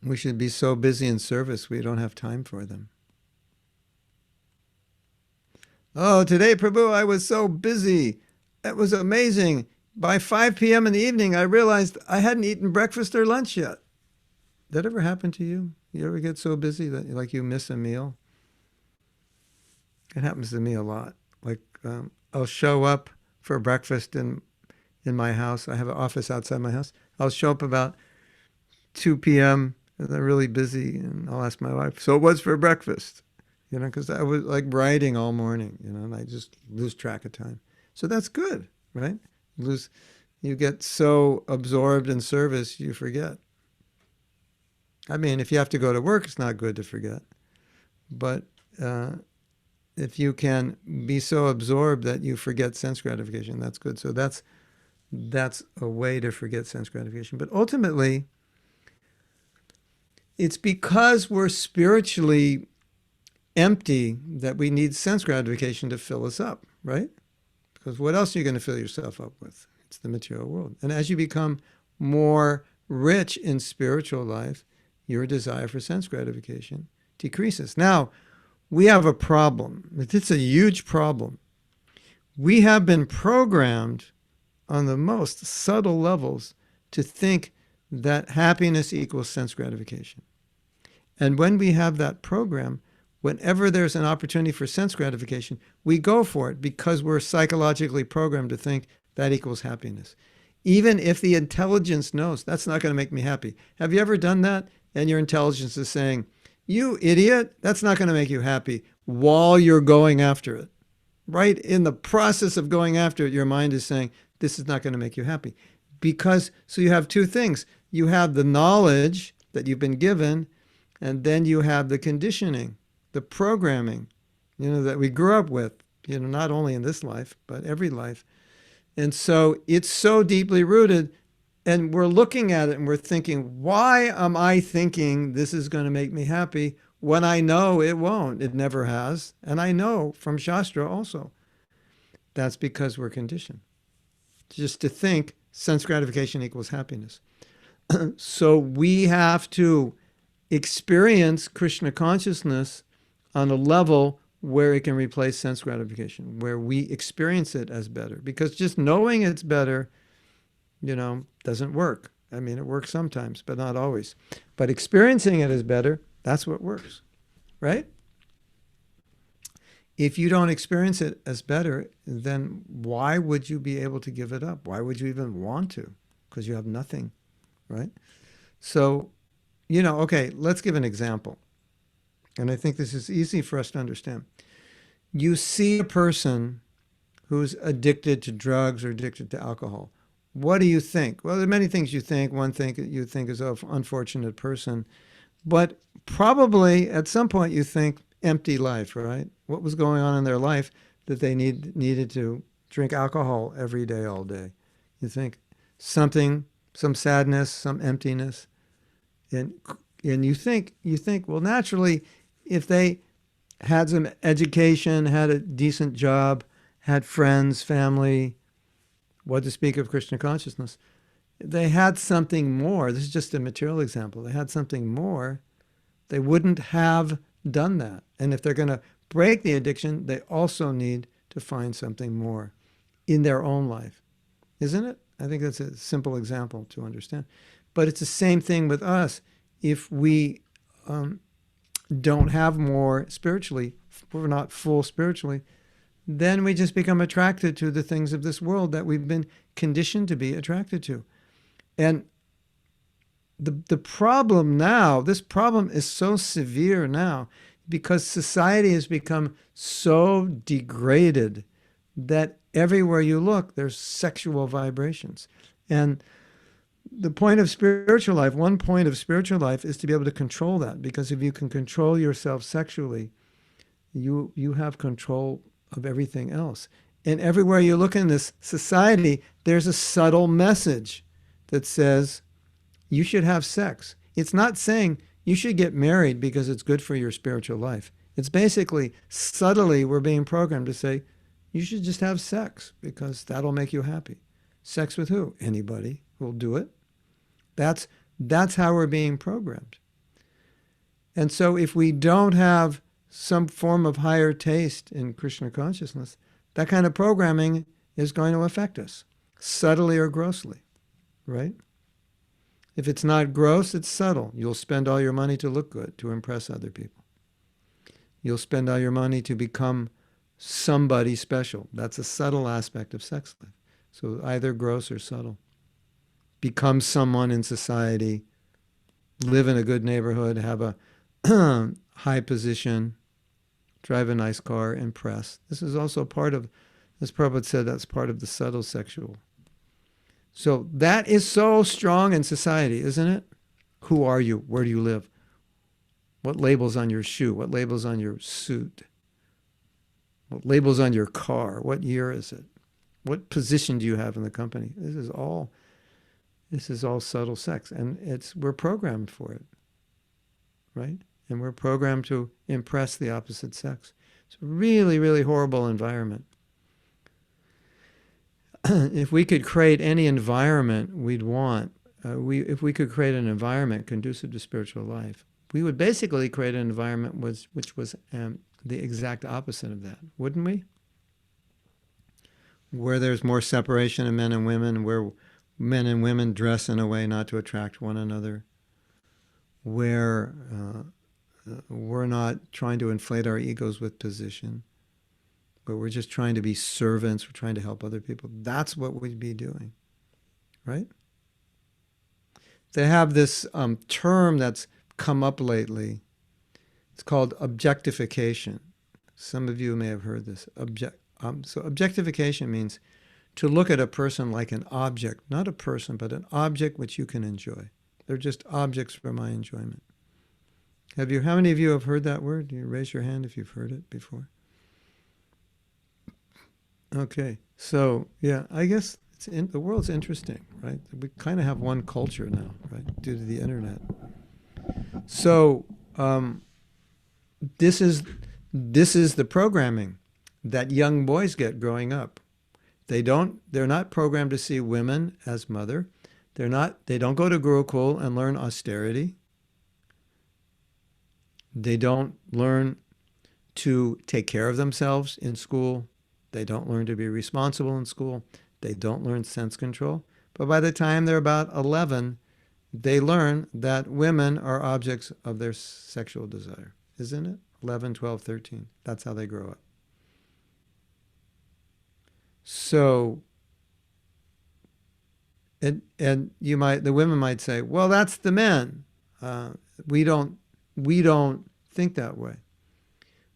we should be so busy in service we don't have time for them. Oh, today, Prabhu, I was so busy. It was amazing. By 5 p.m. in the evening, I realized I hadn't eaten breakfast or lunch yet. That ever happen to you? You ever get so busy that like you miss a meal? It happens to me a lot. Like I'll show up for breakfast in my house. I have an office outside my house. I'll show up about 2 p.m. and I'm really busy, and I'll ask my wife, "So what's for breakfast?" Because I was like writing all morning, and I just lose track of time. So that's good, right? You get so absorbed in service, you forget. I mean, if you have to go to work, it's not good to forget. But if you can be so absorbed that you forget sense gratification, that's good. So that's a way to forget sense gratification. But ultimately, it's because we're spiritually empty that we need sense gratification to fill us up, right? Because what else are you going to fill yourself up with? It's the material world. And as you become more rich in spiritual life, your desire for sense gratification decreases. Now, we have a problem. It's a huge problem. We have been programmed on the most subtle levels to think that happiness equals sense gratification. And when we have that program, whenever there's an opportunity for sense gratification, we go for it because we're psychologically programmed to think that equals happiness. Even if the intelligence knows that's not going to make me happy. Have you ever done that? And your intelligence is saying, You idiot, that's not going to make you happy while you're going after it. Right in the process of going after it, your mind is saying, this is not going to make you happy. Because, so you have two things. You have the knowledge that you've been given, and then you have the conditioning, the programming, that we grew up with, not only in this life, but every life. And so it's so deeply rooted, and we're looking at it and we're thinking, why am I thinking this is going to make me happy when I know it won't? It never has. And I know from Shastra also. That's because we're conditioned just to think sense gratification equals happiness. So we have to experience Krishna consciousness on a level where it can replace sense gratification, where we experience it as better. Because just knowing it's better, doesn't work. I mean, it works sometimes, but not always. But experiencing it as better, that's what works, right? If you don't experience it as better, then why would you be able to give it up? Why would you even want to? Because you have nothing, right? So, okay, let's give an example. And I think this is easy for us to understand. You see a person who's addicted to drugs or addicted to alcohol. What do you think? Well, there are many things you think. One thing you think is an unfortunate person. But probably at some point you think empty life, right? What was going on in their life that they needed to drink alcohol every day, all day? You think something, some sadness, some emptiness. And you think, well, naturally, if they had some education, had a decent job, had friends, family, what to speak of Krishna consciousness, they had something more. This is just a material example. They had something more. They wouldn't have done that. And if they're going to break the addiction, they also need to find something more in their own life. Isn't it? I think that's a simple example to understand. But it's the same thing with us. If we don't have more spiritually, we're not full spiritually, then we just become attracted to the things of this world that we've been conditioned to be attracted to. And the problem now, this problem is so severe now because society has become so degraded that everywhere you look, there's sexual vibrations. And the point of spiritual life, one point of spiritual life is to be able to control that, because if you can control yourself sexually, you have control of everything else. And everywhere you look in this society, there's a subtle message that says you should have sex. It's not saying you should get married because it's good for your spiritual life. It's basically subtly we're being programmed to say you should just have sex because that'll make you happy. Sex with who? Anybody will do it. That's how we're being programmed. And so if we don't have some form of higher taste in Krishna consciousness, that kind of programming is going to affect us, subtly or grossly, right? If it's not gross, it's subtle. You'll spend all your money to look good, to impress other people. You'll spend all your money to become somebody special. That's a subtle aspect of sex life. So either gross or subtle. Become someone in society, live in a good neighborhood, have a high position, drive a nice car, impress. This is also part of, as Prabhupada said, that's part of the subtle sexual. So that is so strong in society, isn't it? Who are you? Where do you live? What label's on your shoe? What label's on your suit? What label's on your car? What year is it? What position do you have in the company? This is all subtle sex, and we're programmed for it, right? And we're programmed to impress the opposite sex. It's a really, really horrible environment. If we could create any environment we'd want, if we could create an environment conducive to spiritual life, we would basically create an environment which was the exact opposite of that, wouldn't we? Where there's more separation of men and women, where men and women dress in a way not to attract one another, where we're not trying to inflate our egos with position, but we're just trying to be servants, we're trying to help other people. That's what we'd be doing, right? They have this term that's come up lately It's called objectification. Some of you may have heard this. So objectification means to look at a person like an object, not a person, but an object which you can enjoy. They're just objects for my enjoyment. How many of you have heard that word? You raise your hand if you've heard it before. Okay, so yeah, I guess the world's interesting, right? We kind of have one culture now, right, due to the internet. So this is the programming that young boys get growing up. They're not programmed to see women as mother. They don't go to Gurukul and learn austerity. They don't learn to take care of themselves in school. They don't learn to be responsible in school. They don't learn sense control. But by the time they're about 11, they learn that women are objects of their sexual desire. Isn't it? 11, 12, 13. That's how they grow up. So, and the women might say, well, that's the men. We don't think that way.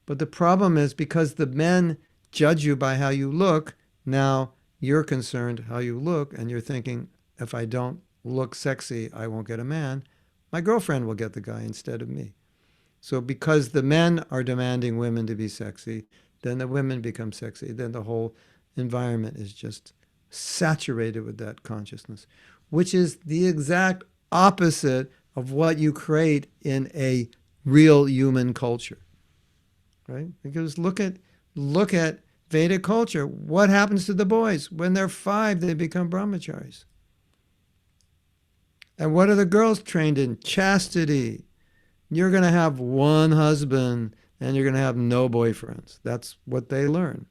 But the problem is because the men judge you by how you look, now you're concerned how you look, and you're thinking, if I don't look sexy, I won't get a man. My girlfriend will get the guy instead of me. So because the men are demanding women to be sexy, then the women become sexy. Then the whole environment is just saturated with that consciousness, which is the exact opposite of what you create in a real human culture, right? Because look at Vedic culture. What happens to the boys? When they're 5, they become brahmacharis. And what are the girls trained in? Chastity. You're going to have one husband and you're going to have no boyfriends. That's what they learn.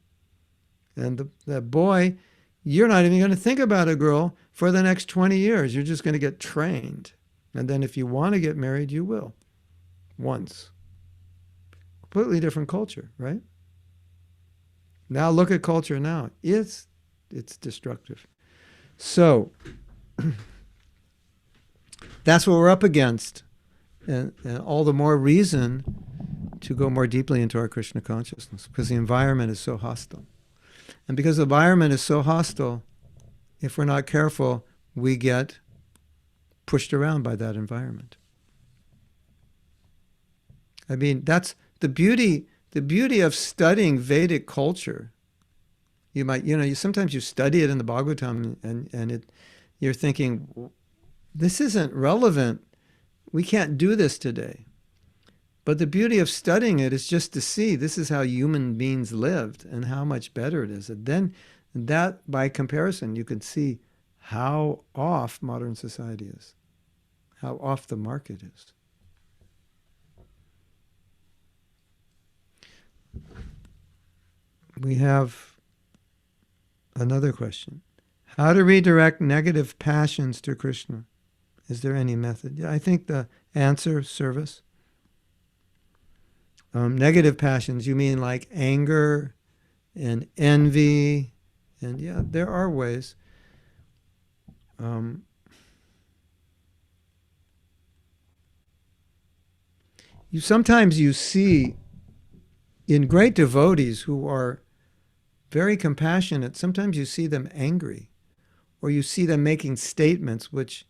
And the boy, you're not even going to think about a girl for the next 20 years. You're just going to get trained. And then if you want to get married, you will. Once. Completely different culture, right? Now look at culture now. It's destructive. So that's what we're up against. And all the more reason to go more deeply into our Krishna consciousness, because the environment is so hostile. And because the environment is so hostile, if we're not careful, we get pushed around by that environment. I mean, that's the beauty of studying Vedic culture. You might, sometimes you study it in the Bhagavatam and you're thinking, this isn't relevant. We can't do this today. But the beauty of studying it is just to see this is how human beings lived and how much better it is. And then that, by comparison, you can see how off modern society is, how off the mark it is. We have another question. How to redirect negative passions to Krishna? Is there any method? Yeah, I think the answer, service. Negative passions, you mean like anger and envy? And yeah, there are ways. Sometimes you see in great devotees who are very compassionate, sometimes you see them angry, or you see them making statements which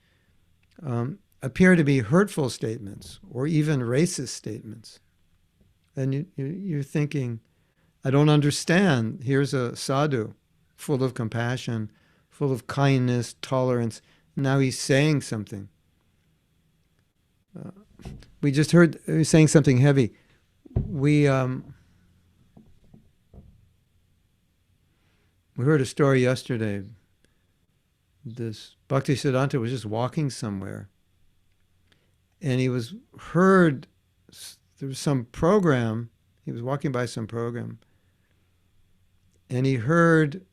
appear to be hurtful statements or even racist statements. And you're thinking, I don't understand. Here's a sadhu full of compassion, full of kindness, tolerance. Now he's saying something. We just heard he was saying something heavy. We heard a story yesterday. This Bhaktisiddhanta was just walking somewhere, and he was heard. There was some program. He was walking by some program, and he heard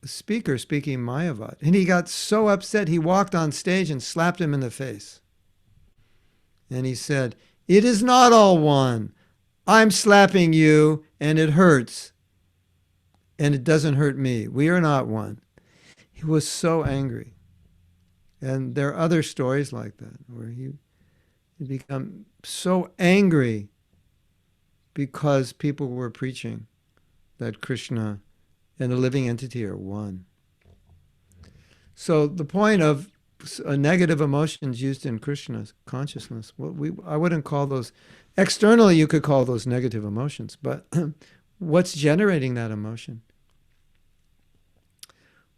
a speaker speaking Mayavad, and he got so upset he walked on stage and slapped him in the face. And he said, "It is not all one. I'm slapping you, and it hurts, and it doesn't hurt me. We are not one." He was so angry. And there are other stories like that where he become so angry because people were preaching that Krishna and the living entity are one. So the point of negative emotions used in Krishna's consciousness, I wouldn't call those, externally you could call those negative emotions, but what's generating that emotion?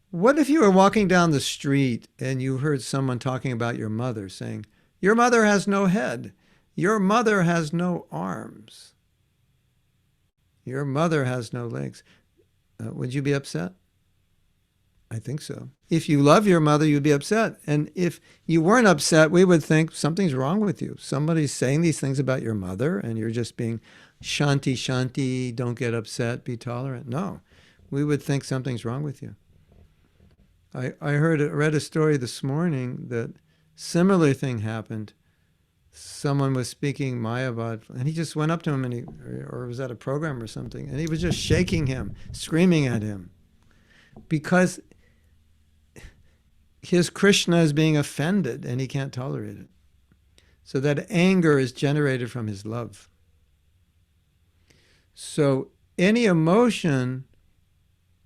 What if you were walking down the street and you heard someone talking about your mother, saying, your mother has no head, your mother has no arms, your mother has no legs? Would you be upset? I think so. If you love your mother, you'd be upset. And if you weren't upset, we would think something's wrong with you. Somebody's saying these things about your mother and you're just being shanti, shanti, don't get upset, be tolerant. No, we would think something's wrong with you. I read a story this morning that similar thing happened. Someone was speaking Mayavad, and he just went up to him, and or was at a program or something, and he was just shaking him, screaming at him, because his Krishna is being offended, and he can't tolerate it. So that anger is generated from his love. So any emotion,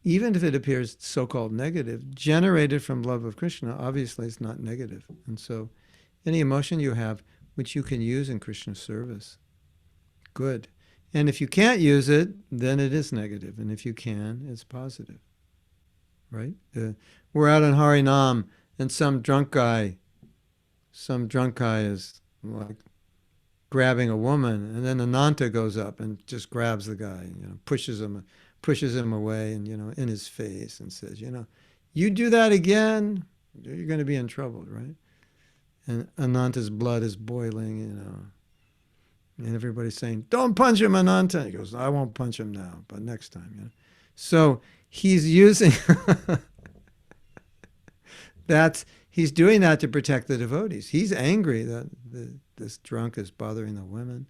even if it appears so-called negative, generated from love of Krishna, obviously it's not negative. And so any emotion you have, which you can use in Krishna's service, good. And if you can't use it, then it is negative. And if you can, it's positive. Right? We're out in Harinam, and some drunk guy is like grabbing a woman, and then Ananta goes up and just grabs the guy, pushes him away, and in his face, and says, you do that again, you're going to be in trouble, right? And Ananta's blood is boiling, and everybody's saying, don't punch him, Ananta. He goes, I won't punch him now, but next time. So he's using, he's doing that to protect the devotees. He's angry that this drunk is bothering the women.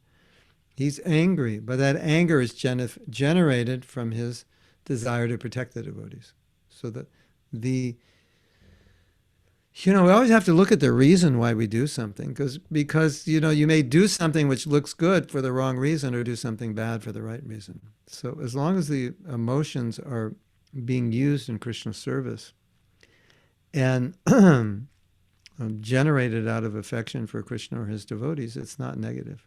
He's angry, but that anger is generated from his desire to protect the devotees. So that we always have to look at the reason why we do something, because you may do something which looks good for the wrong reason or do something bad for the right reason. So as long as the emotions are being used in Krishna's service and generated out of affection for Krishna or his devotees, it's not negative.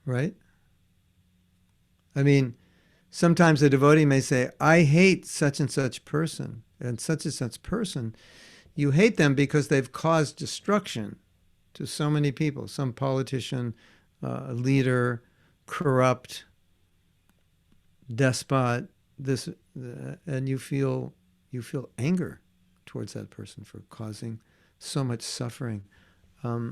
Right? I mean, sometimes a devotee may say, I hate such and such person. And such person, you hate them because they've caused destruction to so many people. Some politician, leader, corrupt, despot, and you feel anger towards that person for causing so much suffering. I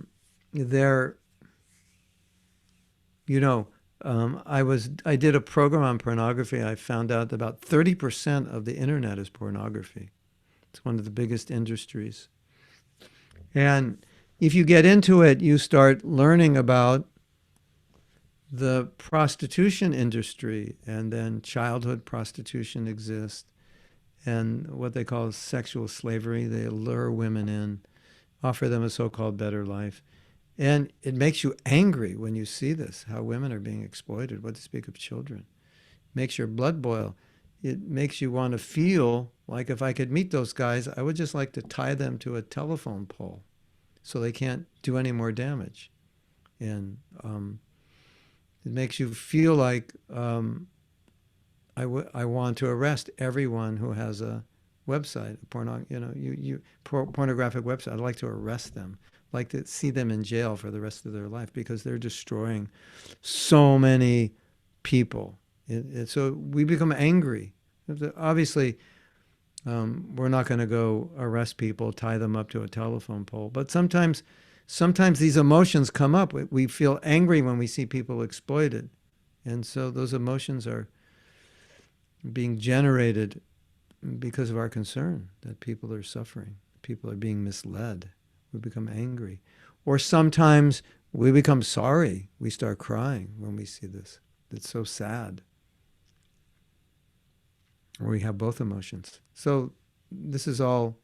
did a program on pornography. I found out that about 30% of the internet is pornography. It's one of the biggest industries. And if you get into it, you start learning about the prostitution industry, and then childhood prostitution exists, and what they call sexual slavery. They lure women in, offer them a so-called better life. And it makes you angry when you see this, how women are being exploited, what to speak of children. It makes your blood boil. It makes you want to feel like if I could meet those guys, I would just like to tie them to a telephone pole so they can't do any more damage. And it makes you feel like I want to arrest everyone who has a website, pornographic website. I'd like to arrest them. Like to see them in jail for the rest of their life because they're destroying so many people. So we become angry. Obviously, we're not going to go arrest people, tie them up to a telephone pole. But sometimes these emotions come up. We feel angry when we see people exploited. And so those emotions are being generated because of our concern that people are suffering, people are being misled. We become angry. Or sometimes we become sorry. We start crying when we see this. It's so sad. Or we have both emotions. So this is all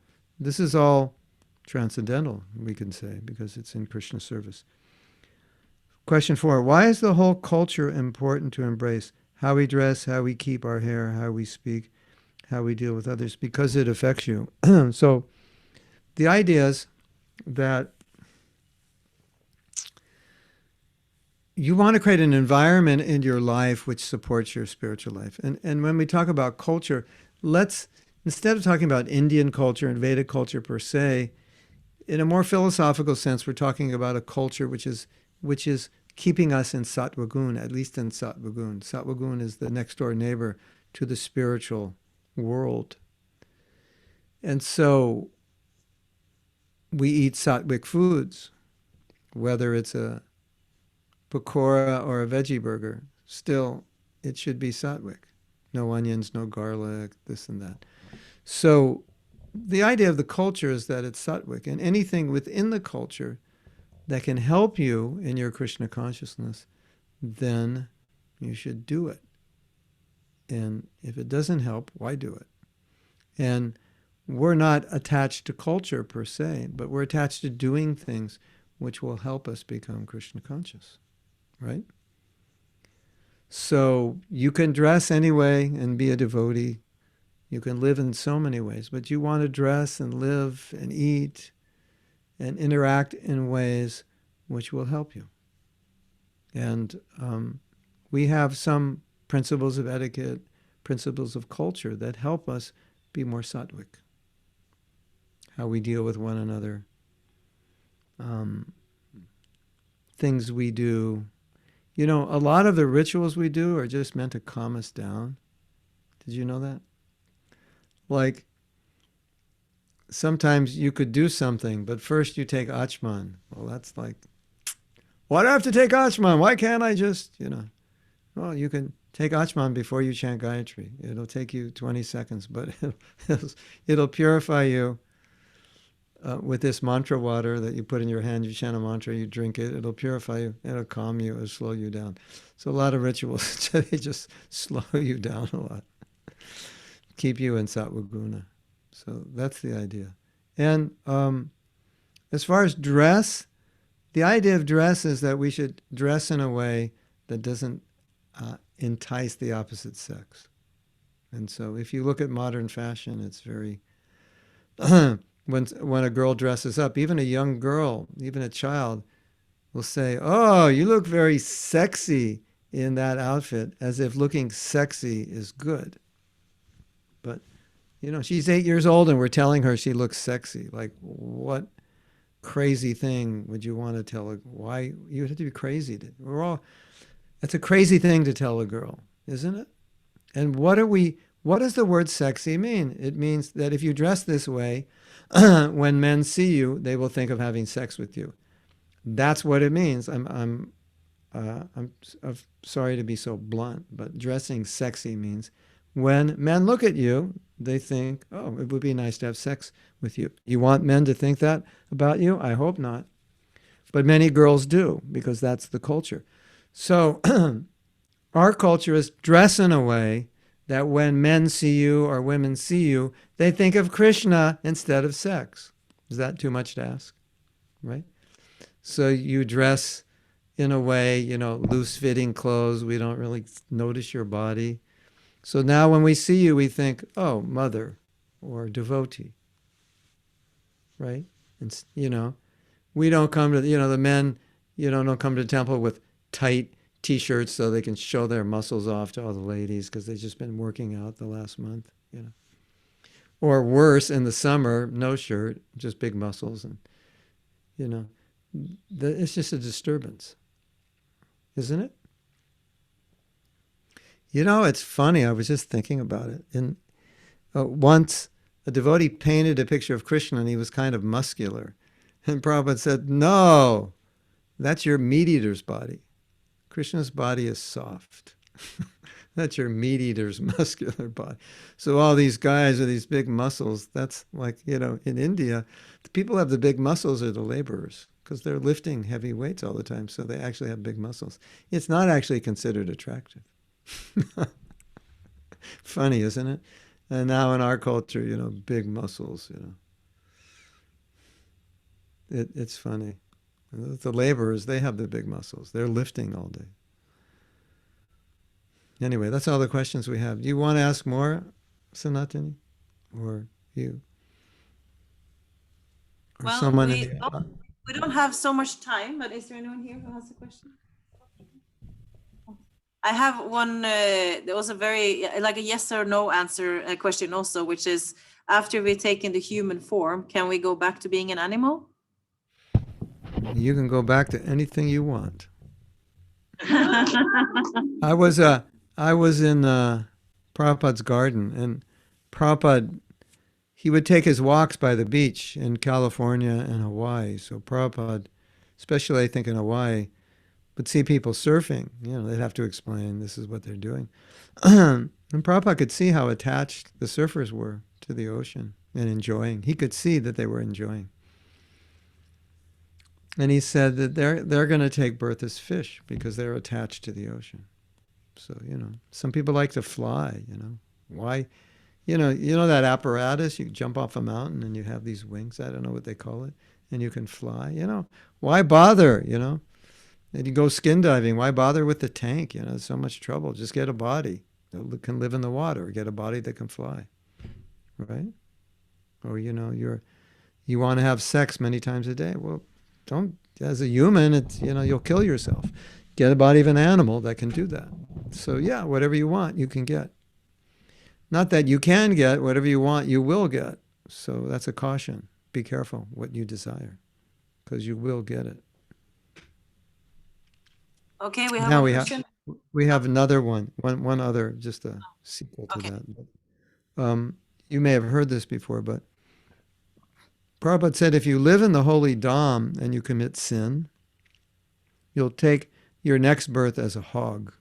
transcendental, we can say, because it's in Krishna service. Question 4. Why is the whole culture important to embrace? How we dress, how we keep our hair, how we speak, how we deal with others, because it affects you. So the idea is that you want to create an environment in your life which supports your spiritual life. And when we talk about culture, let's, instead of talking about Indian culture and Vedic culture per se, in a more philosophical sense, we're talking about a culture which is keeping us in Sattva Gun, at least in Sattva Gun. Sattva Gun is the next door neighbor to the spiritual world. And so we eat sattvic foods, whether it's a pakora or a veggie burger. Still, it should be sattvic. No onions, no garlic, this and that. So the idea of the culture is that it's sattvic, and anything within the culture that can help you in your Krishna consciousness, then you should do it. And if it doesn't help, why do it? And we're not attached to culture per se, but we're attached to doing things which will help us become Krishna conscious, right? So you can dress anyway and be a devotee. You can live in so many ways, but you want to dress and live and eat and interact in ways which will help you. And we have some principles of etiquette, principles of culture that help us be more sattvic. How we deal with one another, things we do. You know, a lot of the rituals we do are just meant to calm us down. Did you know that? Like, sometimes you could do something, but first you take Achman. Well, that's like, why do I have to take Achman? Why can't I just, Well, you can take Achman before you chant Gayatri. It'll take you 20 seconds, but it'll purify you with this mantra water that you put in your hand. You chant a mantra, you drink it, it'll purify you, it'll calm you, it'll slow you down. So a lot of rituals, they just slow you down a lot. Keep you in Sattva Guna. So that's the idea. And as far as dress, the idea of dress is that we should dress in a way that doesn't entice the opposite sex. And so if you look at modern fashion, it's very... when a girl dresses up, even a young girl, even a child, will say, oh, you look very sexy in that outfit, as if looking sexy is good. But, she's 8 years old and we're telling her she looks sexy. Like, what crazy thing would you want to tell her? Why? You have to be crazy. It's a crazy thing to tell a girl, isn't it? And what does the word sexy mean? It means that if you dress this way, when men see you, they will think of having sex with you. That's what it means. I'm sorry to be so blunt, but dressing sexy means when men look at you, they think, oh, it would be nice to have sex with you. You want men to think that about you? I hope not. But many girls do, because that's the culture. So our culture is dress in a way that when men see you or women see you, they think of Krishna instead of sex. Is that too much to ask? Right? So you dress in a way, loose-fitting clothes. We don't really notice your body. So now when we see you, we think, oh, mother or devotee. Right? And, we don't come to, the men, don't come to the temple with tight T-shirts so they can show their muscles off to all the ladies because they've just been working out the last month, Or worse, in the summer, no shirt, just big muscles. And, it's just a disturbance, isn't it? It's funny. I was just thinking about it. Once, a devotee painted a picture of Krishna and he was kind of muscular. And Prabhupada said, no, that's your meat-eater's body. Krishna's body is soft. That's your meat-eater's muscular body. So all these guys with these big muscles, that's like, in India, the people have the big muscles are the laborers because they're lifting heavy weights all the time, so they actually have big muscles. It's not actually considered attractive. Funny, isn't it? And now in our culture, big muscles, it's funny. The laborers, they have the big muscles. They're lifting all day. Anyway, that's all the questions we have. Do you want to ask more, Sanatani? Or you? Or Well, someone in the... we don't have so much time, but is there anyone here who has a question? I have one. There was a very like a yes or no answer question also, which is after we've taken the human form, can we go back to being an animal? You can go back to anything you want. I was in Prabhupada's garden, and Prabhupada, he would take his walks by the beach in California and Hawaii. So Prabhupada, especially I think in Hawaii, would see people surfing. They'd have to explain this is what they're doing. And Prabhupada could see how attached the surfers were to the ocean and enjoying. He could see that they were enjoying. And he said that they're going to take birth as fish because they're attached to the ocean. So, some people like to fly, Why? You know that apparatus, you jump off a mountain and you have these wings, I don't know what they call it, and you can fly, Why bother, And you go skin diving, why bother with the tank, It's so much trouble. Just get a body that can live in the water, or get a body that can fly, right? Or, you want to have sex many times a day. Well, don't, as a human, it's, you'll kill yourself. Get a body of an animal that can do that. So yeah, whatever you want, you can get. Not that you can get, whatever you want, you will get. So that's a caution. Be careful what you desire, because you will get it. Okay, we have Now one question. we have another one other, just a sequel to Okay. that. You may have heard this before, but Prabhupada said if you live in the holy Dham and you commit sin, you'll take your next birth as a hog.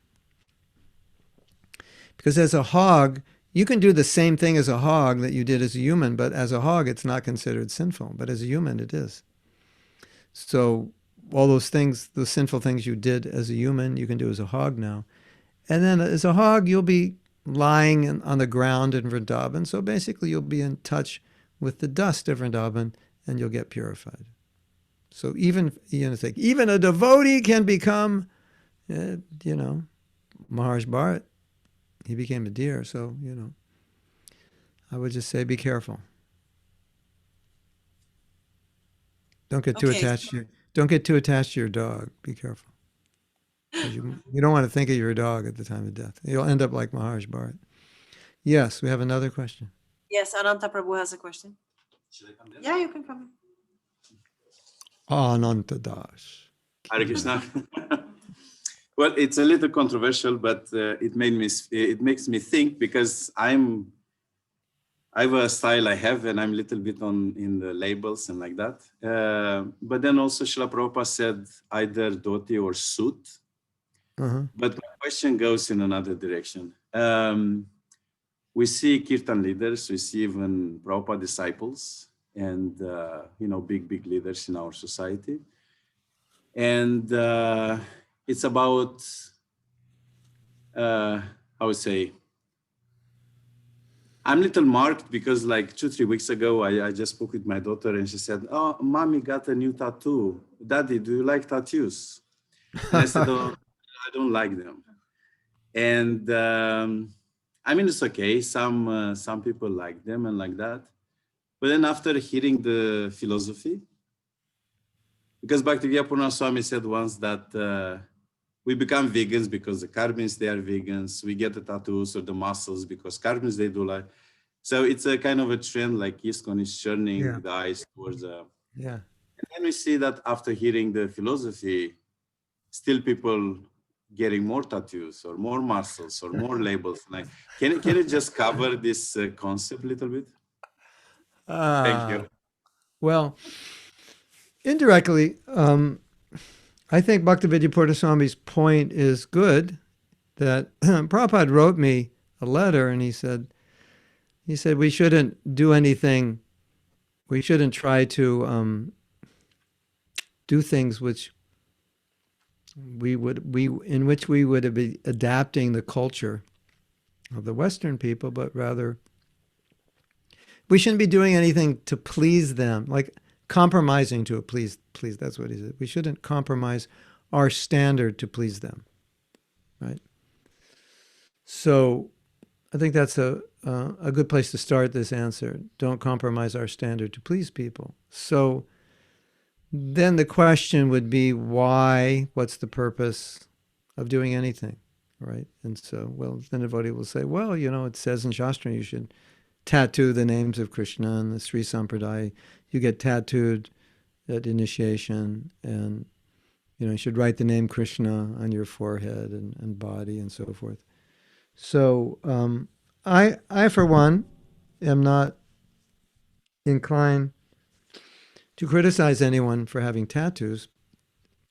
Because as a hog, you can do the same thing as a hog that you did as a human, but as a hog, it's not considered sinful. But as a human, it is. So all those things, those sinful things you did as a human, you can do as a hog now. And then as a hog, you'll be lying on the ground in Vrindavan. So basically, you'll be in touch with the dust of Vrindavan, and you'll get purified. So even a devotee can become, Maharaj Bharat. He became a deer. So, I would just say be careful. Don't get too Okay. attached to your dog. Be careful. 'Cause you don't want to think of your dog at the time of death. You'll end up like Maharaj Bharat. Yes, we have another question. Yes, Ananta Prabhu has a question. Should I come there? Yeah, you can come. Ananta Das. Hare Krishna. Well, it's a little controversial, but it makes me think, because I have a style I have, and I'm a little bit in the labels and like that. But then also Srila Prabhupada said either dhoti or suit. Uh-huh. But my question goes in another direction. We see kirtan leaders, we see even Prabhupada disciples, and big leaders in our society. And it's about, I would say, I'm a little marked because like 2-3 weeks ago, I just spoke with my daughter and she said, "Oh, mommy got a new tattoo. Daddy, do you like tattoos?" And I said, "Oh, I don't like them." And it's okay. Some people like them and like that. But then after hearing the philosophy, because Bhaktivedanta Swami said once that we become vegans because the Karmis, they are vegans. We get the tattoos or the muscles because Karmis, they do like. So it's a kind of a trend, like ISKCON is turning the eyes towards Yeah. And then we see that after hearing the philosophy, still people getting more tattoos or more muscles or more labels. Like, can you just cover this concept a little bit? Thank you. Well, indirectly, I think Bhaktivedanta Swami's point is good, that Prabhupada wrote me a letter and he said we shouldn't do anything, we shouldn't try to do things in which we would be adapting the culture of the Western people, but rather we shouldn't be doing anything to please them. Like compromising to please. That's what he said. We shouldn't compromise our standard to please them, right? So I think that's a good place to start this answer. Don't compromise our standard to please people. So then the question would be why? What's the purpose of doing anything, right? And so, well, then the devotee will say, well, it says in Shastra you should tattoo the names of Krishna and the Sri Sampradaya. You get tattooed at initiation, and you should write the name Krishna on your forehead and body and so forth. So I for one am not inclined to criticize anyone for having tattoos,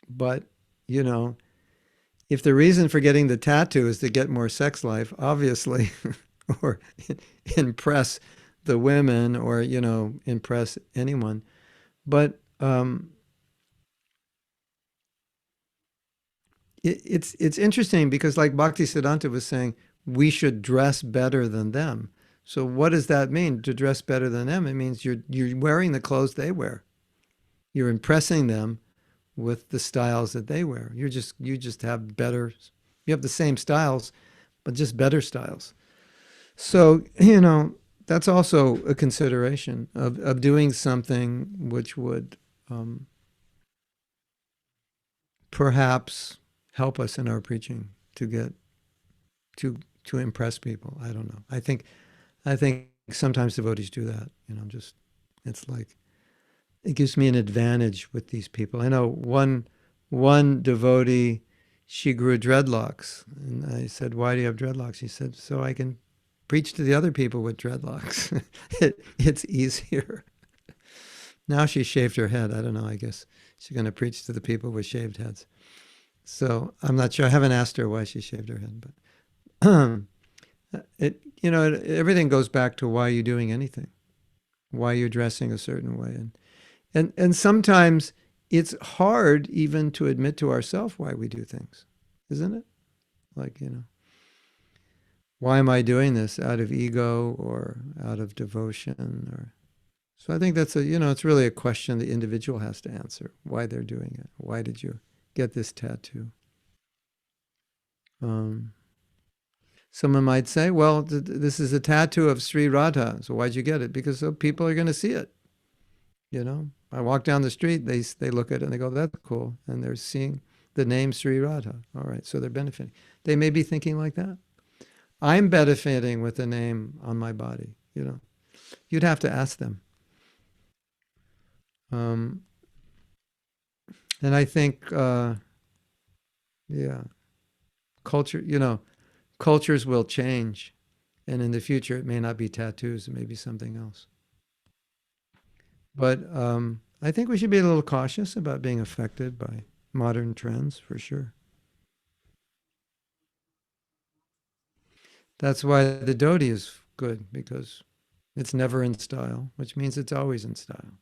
but if the reason for getting the tattoo is to get more sex life, obviously, or impress the women, or impress anyone, but it's interesting because, like Bhaktisiddhanta was saying, we should dress better than them. So what does that mean, to dress better than them? It means you're wearing the clothes they wear. You're impressing them with the styles that they wear. You just have better, you have the same styles, but just better styles. So, that's also a consideration of doing something which would perhaps help us in our preaching to get to impress people. I don't know. I think sometimes devotees do that. It's like it gives me an advantage with these people. I know one devotee, she grew dreadlocks, and I said, "Why do you have dreadlocks?" She said, "So I can preach to the other people with dreadlocks. It's easier." Now she shaved her head. I don't know. I guess she's going to preach to the people with shaved heads. So I'm not sure. I haven't asked her why she shaved her head, but everything goes back to why you're doing anything, why you're dressing a certain way, and sometimes it's hard even to admit to ourselves why we do things, isn't it? Like why am I doing this? Out of ego or out of devotion? Or so I think that's it's really a question the individual has to answer, why they're doing it. Why did you get this tattoo? Someone might say, well, this is a tattoo of Sri Radha. So why'd you get it? Because people are going to see it. I walk down the street, they look at it and they go, that's cool. And they're seeing the name Sri Radha. All right, so they're benefiting. They may be thinking like that. I'm benefiting with the name on my body. You'd have to ask them. And I think, cultures will change. And in the future, it may not be tattoos, it may be something else. But I think we should be a little cautious about being affected by modern trends, for sure. That's why the dhoti is good, because it's never in style, which means it's always in style.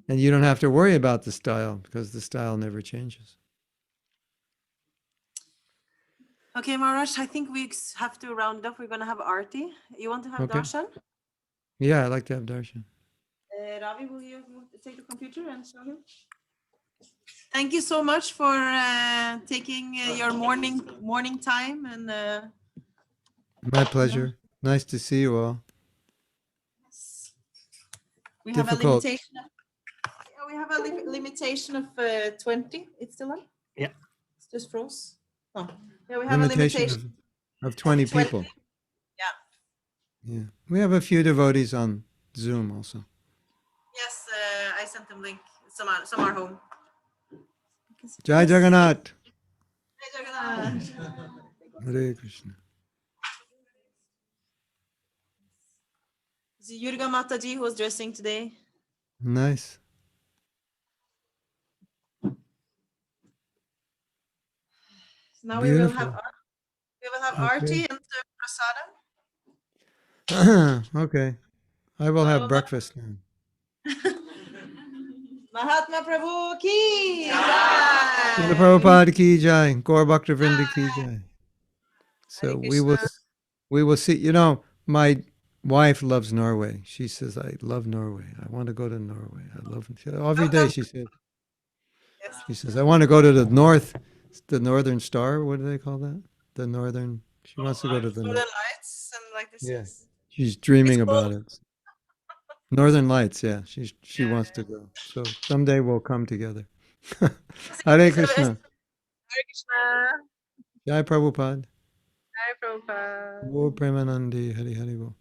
And you don't have to worry about the style, because the style never changes. Okay, Maharaj, I think we have to round up. We're going to have Arti. You want to have darshan? Yeah, I'd like to have darshan. Ravi, will you take the computer and show him? Thank you so much for taking your morning time. And my pleasure. Nice to see you all. We have Difficult. we have a limitation of 20. It's still on? Yeah. It's just froze. Oh. Yeah, we have Limitation a limitation of 20 people. Yeah. We have a few devotees on Zoom also. Yes, I sent them link. Some are home. Jai Jagannath. Jai Jagannath. Hare Krishna. This is Yurga Mataji who was dressing today. Nice. So now Beautiful. we will have Arti and prasadam. Okay. I will have breakfast now. Mahatma Prabhu ki jai. Srila Prabhupada ki jai. Gaur Bhakta Vrinda ki jai. So we will see. My wife loves Norway. She says, I love Norway. I want to go to Norway. I love every day she says, I want to go to the Northern Star. What do they call that? The Northern. She wants to go to the Northern Lights and like this. Yeah. Is- She's dreaming It's about it. Northern Lights, yeah. She Yeah, wants yeah. to go. So someday we'll come together. Hare So, Krishna. Hare Krishna. Jai Prabhupada. Hi, Prabhupada. Go Premanandi. Hari Hari Bol.